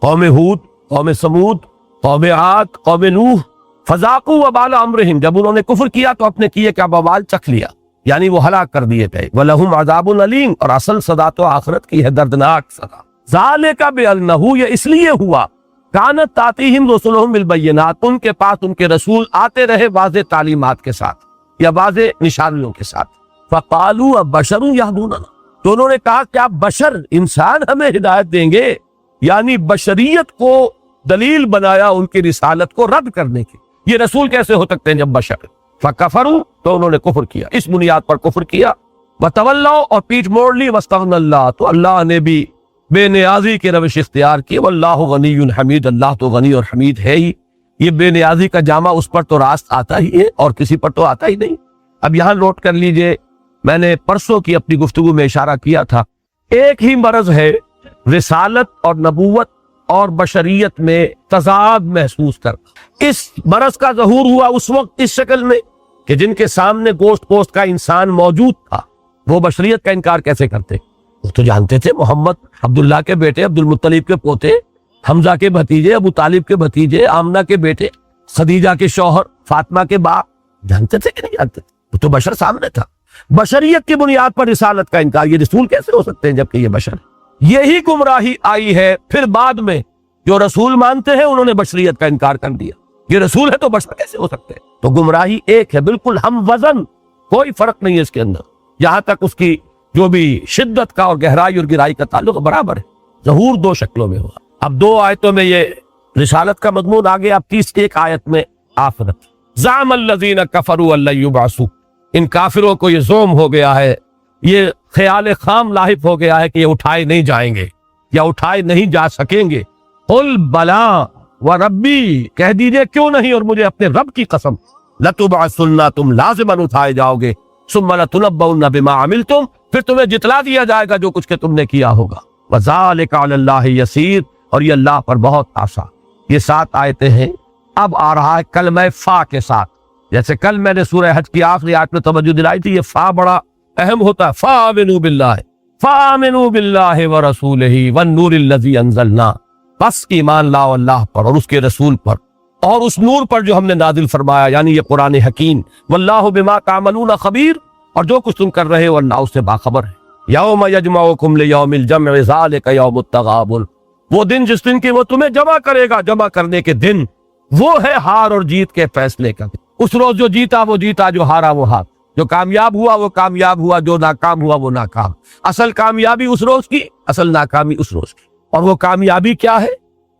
قوم ہود، قوم سمود، قوم عاد، قوم نوح، فذاقوا وبال امرہم، جب انہوں نے کفر کیا تو اپنے کیے کا بوال چکھ لیا، یعنی وہ ہلاک کر دیے گئے، وَلَهُمْ عَذَابٌ أَلِيمٌ، اور اصل سزا تو آخرت کی ہے، دردناک سزا۔ ذَلِكَ بِأَنَّهُ، یہ اس لیے ہوا، كَانَتْ تَأْتِيهِمْ رُسُلُهُم بِالْبَيِّنَاتِ، ان کے پاس ان کے رسول آتے رہے واضح تعلیمات کے ساتھ یا واضح نشانیوں کے ساتھ، فَقَالُوا أَبَشَرٌ يَهْدُونَنَا، تو انہوں نے کہا کیا بشر، انسان ہمیں ہدایت دیں گے، یعنی بشریت کو دلیل بنایا ان کی رسالت کو رد کرنے کی، یہ رسول کیسے ہو سکتے ہیں جب بشر، فَكَفَرُوا، تو انہوں نے کفر کیا، اس بنیاد پر کفر کیا، وَتَوَلَّوْا، اور پیٹھ موڑ لی، وَاسْتَغْنَى اللَّهُ، تو اللہ نے بھی بے نیازی کی روش اختیار کی، وَاللَّهُ غَنِيٌّ حَمِيدٌ، اللہ تو غنی اور حمید ہے ہی، یہ بے نیازی کا جامہ اس پر تو راست آتا ہی ہے اور کسی پر تو آتا ہی نہیں۔ اب یہاں نوٹ کر لیجئے، میں نے پرسوں کی اپنی گفتگو میں اشارہ کیا تھا، ایک ہی مرض ہے رسالت اور نبوت اور بشریت میں تضاد محسوس کرنا۔ اس مرض کا ظہور ہوا اس وقت اس شکل میں کہ جن کے سامنے گوشت پوست کا انسان موجود تھا وہ بشریت کا انکار کیسے کرتے؟ وہ تو جانتے تھے محمد عبداللہ کے بیٹے، عبد المطلب کے پوتے، حمزہ کے بھتیجے، ابو طالب کے بھتیجے، آمنہ کے بیٹے، خدیجہ کے شوہر، فاطمہ کے باپ، جانتے تھے کہ نہیں جانتے تھے؟ وہ تو بشر سامنے تھا، بشریت کی بنیاد پر رسالت کا انکار، یہ رسول کیسے ہو سکتے ہیں جبکہ یہ بشر ہے؟ یہی گمراہی آئی ہے پھر بعد میں، جو رسول مانتے ہیں انہوں نے بشریت کا انکار کر دیا، یہ رسول ہے تو بشر کیسے ہو سکتے ہیں؟ تو گمراہی ایک ہے، بالکل ہم وزن، کوئی فرق نہیں ہے اس کے اندر، جہاں تک اس کی جو بھی شدت کا اور گہرائی اور گہرائی کا تعلق برابر ہے، ظہور 2 شکلوں میں ہوا۔ اب 2 آیتوں میں یہ رسالت کا مضمون آگے، اب 31 آیت میں آخرت۔ زعم الذین کفروا ان لن یبعثوا، ان کافروں کو یہ زوم ہو گیا ہے، یہ خیال خام لاحق ہو گیا ہے کہ یہ اٹھائے نہیں جائیں گے یا اٹھائے نہیں جا سکیں گے۔ قل بلا وربی، کہہ دیجئے کیوں نہیں، اور مجھے اپنے رب کی قسم، لتبعثن، تم لازماً اٹھائے جاؤ گے، ثم لتنبؤن بما عملتم، پھر تمہیں جتلا دیا جائے گا جو کچھ کہ تم نے کیا ہوگا، وذالک علی اللہ یسیر، اور یہ اللہ پر بہت آسان۔ یہ 7 آیتیں ہیں، اب آ رہا ہے کلمہ فا کے ساتھ، جیسے کل میں نے سورہ حج کی آخری آیت میں توجہ دلائی تھی، یہ فا بڑا اہم ہوتا ہے، فآمنوا باللہ، فآمنوا باللہ ورسولہ والنور الذی انزلنا، بس ایمان لاؤ اللہ پر اور اس کے رسول پر اور اس نور پر جو ہم نے نازل فرمایا، یعنی یہ قرآن حکیم، واللہ بما تعملون خبیر، اور جو کچھ تم کر رہے ہو اللہ اس سے باخبر ہے۔ یوم یجمعکم لیوم الجمع ذالک یوم التغابن، وہ دن جس دن کی وہ تمہیں جمع کرے گا، جمع کرنے کے دن، وہ ہے ہار اور جیت کے فیصلے کا دن۔ اس روز جو جیتا وہ جیتا، جو ہارا وہ ہار، جو کامیاب ہوا وہ کامیاب ہوا، جو ناکام ہوا وہ ناکام۔ اصل کامیابی اس روز کی، اصل ناکامی اس روز کی، اور وہ کامیابی کیا ہے؟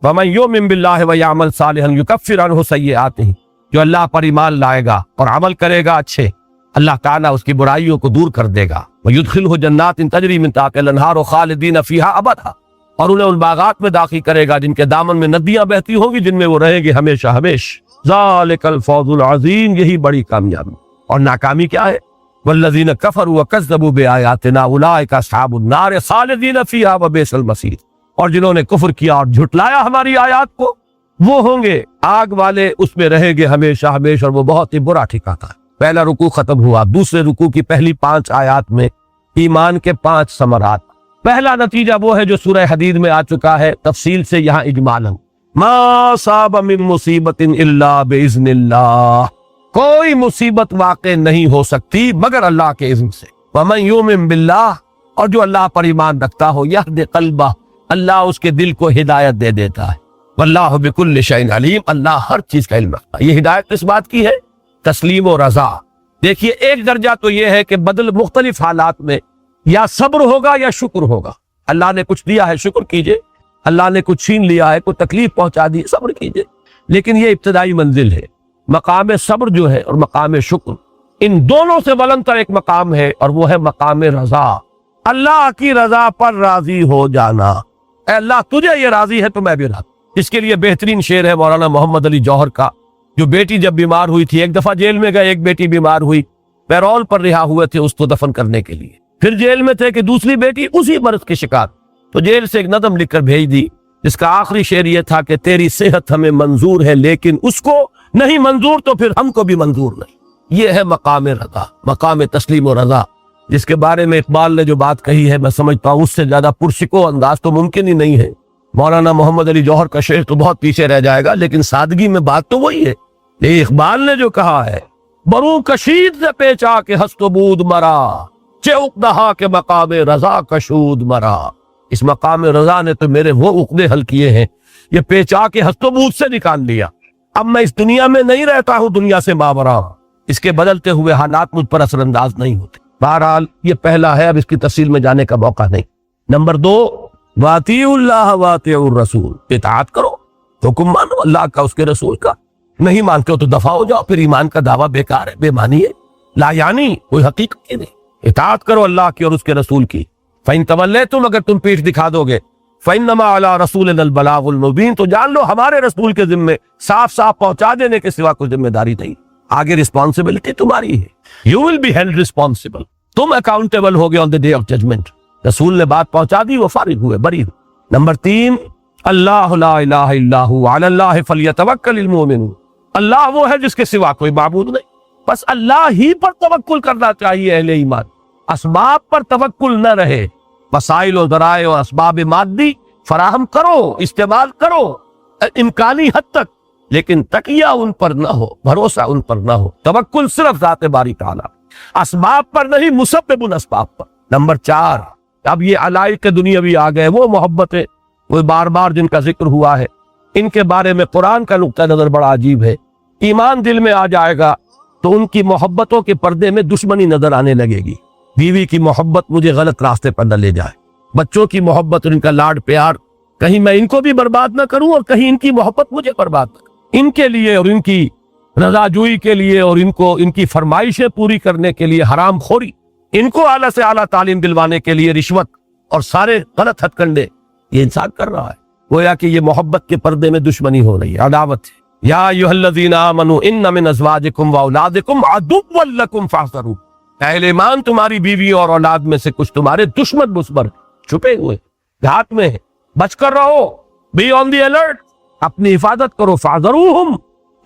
وَمَن يُؤْمِن بِاللَّهِ وَيَعْمَلْ صَالِحًا يُكَفِّرْ عَنْهُ سَيِّئَاتِهِ، جو اللہ پر ایمان لائے گا اور عمل کرے گا اچھے، اللہ تعالیٰ اس کی برائیوں کو دور کر دے گا. وَيُدْخِلْهُ جَنَّاتٍ تَجْرِي مِن تَحْتِهَا الْأَنْهَارُ خَالِدِينَ فِيهَا أَبَدًا, اور انہیں ان باغات میں داخل کرے گا جن کے دامن میں ندیاں بہتی ہوں گی, جن میں وہ رہیں گے ہمیشہ ہمیشہ. ذَلِكَ الْفَوْزُ الْعَظِيمُ, یہی بڑی کامیابی. اور ناکامی کیا ہے؟ وَالَّذِينَ كَفَرُوا وَكَذَّبُوا بِآيَاتِنَا أُولَٰئِكَ أَصْحَابُ النَّارِ خَالِدِينَ فِيهَا وَبِئْسَ الْمَصِيرُ, اور جنہوں نے کفر کیا اور جھٹلایا ہماری آیات کو, وہ ہوں گے آگ والے, اس میں رہیں گے ہمیشہ ہمیشہ, اور وہ بہت ہی برا ٹھکانہ ہے. پہلا رکوع ختم ہوا. دوسرے رکوع کی پہلی 5 آیات میں ایمان کے 5 ثمرات. پہلا نتیجہ وہ ہے جو سورہ حدید میں آ چکا ہے تفصیل سے, یہاں اجمالاً ما صاب من مصیبت الا باذن اللہ, کوئی مصیبت واقع نہیں ہو سکتی مگر اللہ کے اذن سے. ومن یؤمن باللہ, اور جو اللہ پر ایمان رکھتا ہو, یہد قلبہ, اللہ اس کے دل کو ہدایت دے دیتا ہے. واللہ بکل شیء علیم, اللہ ہر چیز کا علم رکھتا ہے. یہ ہدایت کس بات کی ہے؟ تسلیم و رضا. دیکھیے ایک درجہ تو یہ ہے کہ بدل مختلف حالات میں یا صبر ہوگا یا شکر ہوگا. اللہ نے کچھ دیا ہے شکر کیجئے, اللہ نے کچھ چھین لیا ہے, کوئی تکلیف پہنچا دی, صبر کیجئے. لیکن یہ ابتدائی منزل ہے. مقام صبر جو ہے اور مقام شکر, ان دونوں سے بلند تر ایک مقام ہے, اور وہ ہے مقام رضا. اللہ کی رضا پر راضی ہو جانا. اے اللہ تجھے یہ راضی ہے تو میں بھی راضی. اس کے لیے بہترین شعر ہے مولانا محمد علی جوہر کا, جو بیٹی جب بیمار ہوئی تھی, ایک دفعہ جیل میں گئے, ایک بیٹی بیمار ہوئی, پیرول پر رہا ہوئے تھے اس کو دفن کرنے کے لیے, پھر جیل میں تھے کہ دوسری بیٹی اسی مرض کی شکار, تو جیل سے ایک نظم لکھ کر بھیج دی جس کا آخری شعر یہ تھا کہ تیری صحت ہمیں منظور ہے لیکن اس کو نہیں منظور تو پھر ہم کو بھی منظور نہیں. یہ ہے مقام رضا, مقام تسلیم و رضا, جس کے بارے میں اقبال نے جو بات کہی ہے میں سمجھتا ہوں اس سے زیادہ پرشکو انداز تو ممکن ہی نہیں ہے. مولانا محمد علی جوہر کا شعر تو بہت پیچھے رہ جائے گا, لیکن سادگی میں بات تو وہی ہے. یہ اقبال نے جو کہا ہے, برو کشید سے پیچا کے ہست و بود مرا, چے اقدہا کے مقام رضا کشود مرا. اس مقام رضا نے تو میرے وہ عقدے حل کیے ہیں, یہ پیچا کے ہست و بود سے نکال لیا. اب میں اس دنیا میں نہیں رہتا ہوں, دنیا سے ماورا, اس کے بدلتے ہوئے حالات مجھ پر اثر انداز نہیں ہوتے. بہرحال یہ پہلا ہے, اب اس کی تفصیل میں جانے کا موقع نہیں. نمبر 2, واطیعوا اللہ واطیعوا الرسول, اطاعت کرو, حکم مانو اللہ کا اس کے رسول کا. نہیں مانتے ہو تو دفع ہو جاؤ, پھر ایمان کا دعویٰ بیکار ہے, بے معنی ہے, لا یعنی کوئی حقیقت نہیں. اطاعت کرو اللہ کی اور اس کے رسول کی. فَإِن تَوَلَّيْتُمْ, اگر تم پیٹھ دکھا دو گے, فَإِنَّمَا عَلَىٰ رَسُولِنَا الْبَلَاغُ الْمُبِينُ, تو جان لو ہمارے رسول کے ذمے صاف صاف پہنچا دینے کے سوا کوئی ذمہ داری نہیں. آگے رسپانسبلٹی تمہاری ہے, you will be held responsible, تم اکاؤنٹیبل ہوگے on the day of judgement. رسول نے بات پہنچا دی, وہ فارغ ہوئے, بری ہوئے. نمبر 3, اللہ لا الہ الا ہو علی اللہ فلیتوکل المؤمنون, اللہ وہ ہے جس کے سوا کوئی معبود نہیں, بس اللہ ہی پر توکل کرنا چاہیے اہل ایمان. اسباب پر توکل نہ رہے, وسائل و ذرائع و اسباب مادی فراہم کرو, استعمال کرو امکانی حد تک, لیکن تکیہ ان پر نہ ہو, بھروسہ ان پر نہ ہو. توکل صرف ذات باری تعالیٰ, اسباب پر نہیں, مسبب الاسباب پر. نمبر 4, اب یہ علائق دنیاوی آ گئے, وہ محبتیں, وہ بار بار جن کا ذکر ہوا ہے, ان کے بارے میں قرآن کا نقطہ نظر بڑا عجیب ہے. ایمان دل میں آ جائے گا تو ان کی محبتوں کے پردے میں دشمنی نظر آنے لگے گی. بیوی کی محبت مجھے غلط راستے پر نہ لے جائے, بچوں کی محبت اور ان کا لاڈ پیار, کہیں میں ان کو بھی برباد نہ کروں اور کہیں ان کی محبت مجھے برباد نہ کروں. ان کے لیے اور ان کی رضا جوئی کے لیے اور ان کی فرمائشیں پوری کرنے کے لیے حرام خوری, ان کو اعلیٰ سے اعلیٰ تعلیم دلوانے کے لیے رشوت اور سارے غلط ہتھ کنڈے یہ انسان کر رہا ہے. گویا کہ یہ محبت کے پردے میں دشمنی ہو رہی ہے, عداوت ہے. یا ایھا الذین آمنوا ان من ازواجکم واولادکم عدوا لکم فاحذروا, اہل ایمان تمہاری بیوی اور اولاد میں سے کچھ تمہارے دشمن مصبر, چھپے ہوئے, ہاتھ میں, بچ کر رہو, بی آن دی الرٹ, اپنی حفاظت کرو. فاحذروہم,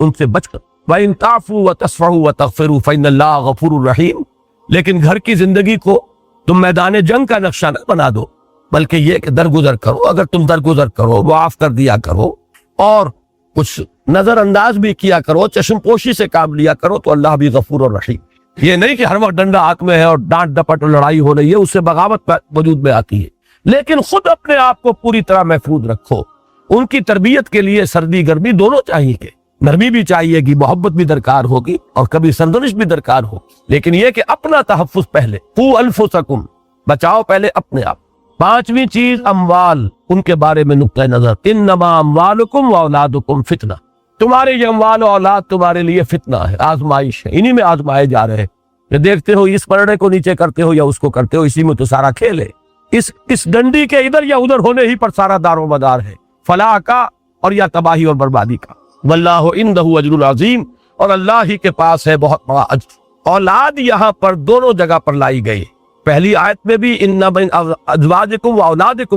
ان سے بچ کر. وَإِن تَعْفُوا وَتَصْفَحُوا وَتَغْفِرُوا فَإِنَّ اللَّهَ غَفُورٌ رَحِيمٌ, لیکن گھر کی زندگی کو تم میدان جنگ کا نقشہ نہ بنا دو, بلکہ یہ کہ درگزر کرو. اگر تم درگزر کرو, معاف کر دیا کرو, اور کچھ نظر انداز بھی کیا کرو, چشم پوشی سے کام لیا کرو, تو اللہ بھی غفور اور رحیم. یہ نہیں کہ ہر وقت ڈنڈا ہاتھ میں ہے اور ڈانٹ ڈپٹ اور لڑائی ہو رہی ہے, اس سے بغاوت وجود میں آتی ہے. لیکن خود اپنے آپ کو پوری طرح محفوظ رکھو. ان کی تربیت کے لیے سردی گرمی دونوں چاہیے, کہ نرمی بھی چاہیے گی, محبت بھی درکار ہوگی, اور کبھی سرزنش بھی درکار ہوگی, لیکن یہ کہ اپنا تحفظ پہلے. قوا انفسکم, بچاؤ پہلے اپنے آپ. 5ویں چیز اموال, ان کے بارے میں نقطہ نظر. انما اموالکم واولادکم فتنہ, تمہارے یہ اموال و اولاد تمہارے لیے فتنہ ہے, آزمائش ہے, انہی میں آزمائے جا رہے ہیں. کہ دیکھتے ہو اس پرڑے کو نیچے کرتے ہو یا اس کو کرتے ہو، اسی میں تو سارا کھیل ہے، اس ڈنڈی کے ادھر یا ادھر ہونے ہی پر سارا دار و مدار ہے، فلاح کا اور یا تباہی اور بربادی کا۔ واللہ عندہ اجر عظیم، اور اللہ ہی کے پاس ہے بہت بڑا اجر۔ اولاد یہاں پر دونوں جگہ پر لائی گئی، پہلی آیت میں بھی ان من ازواجکم و اولادکم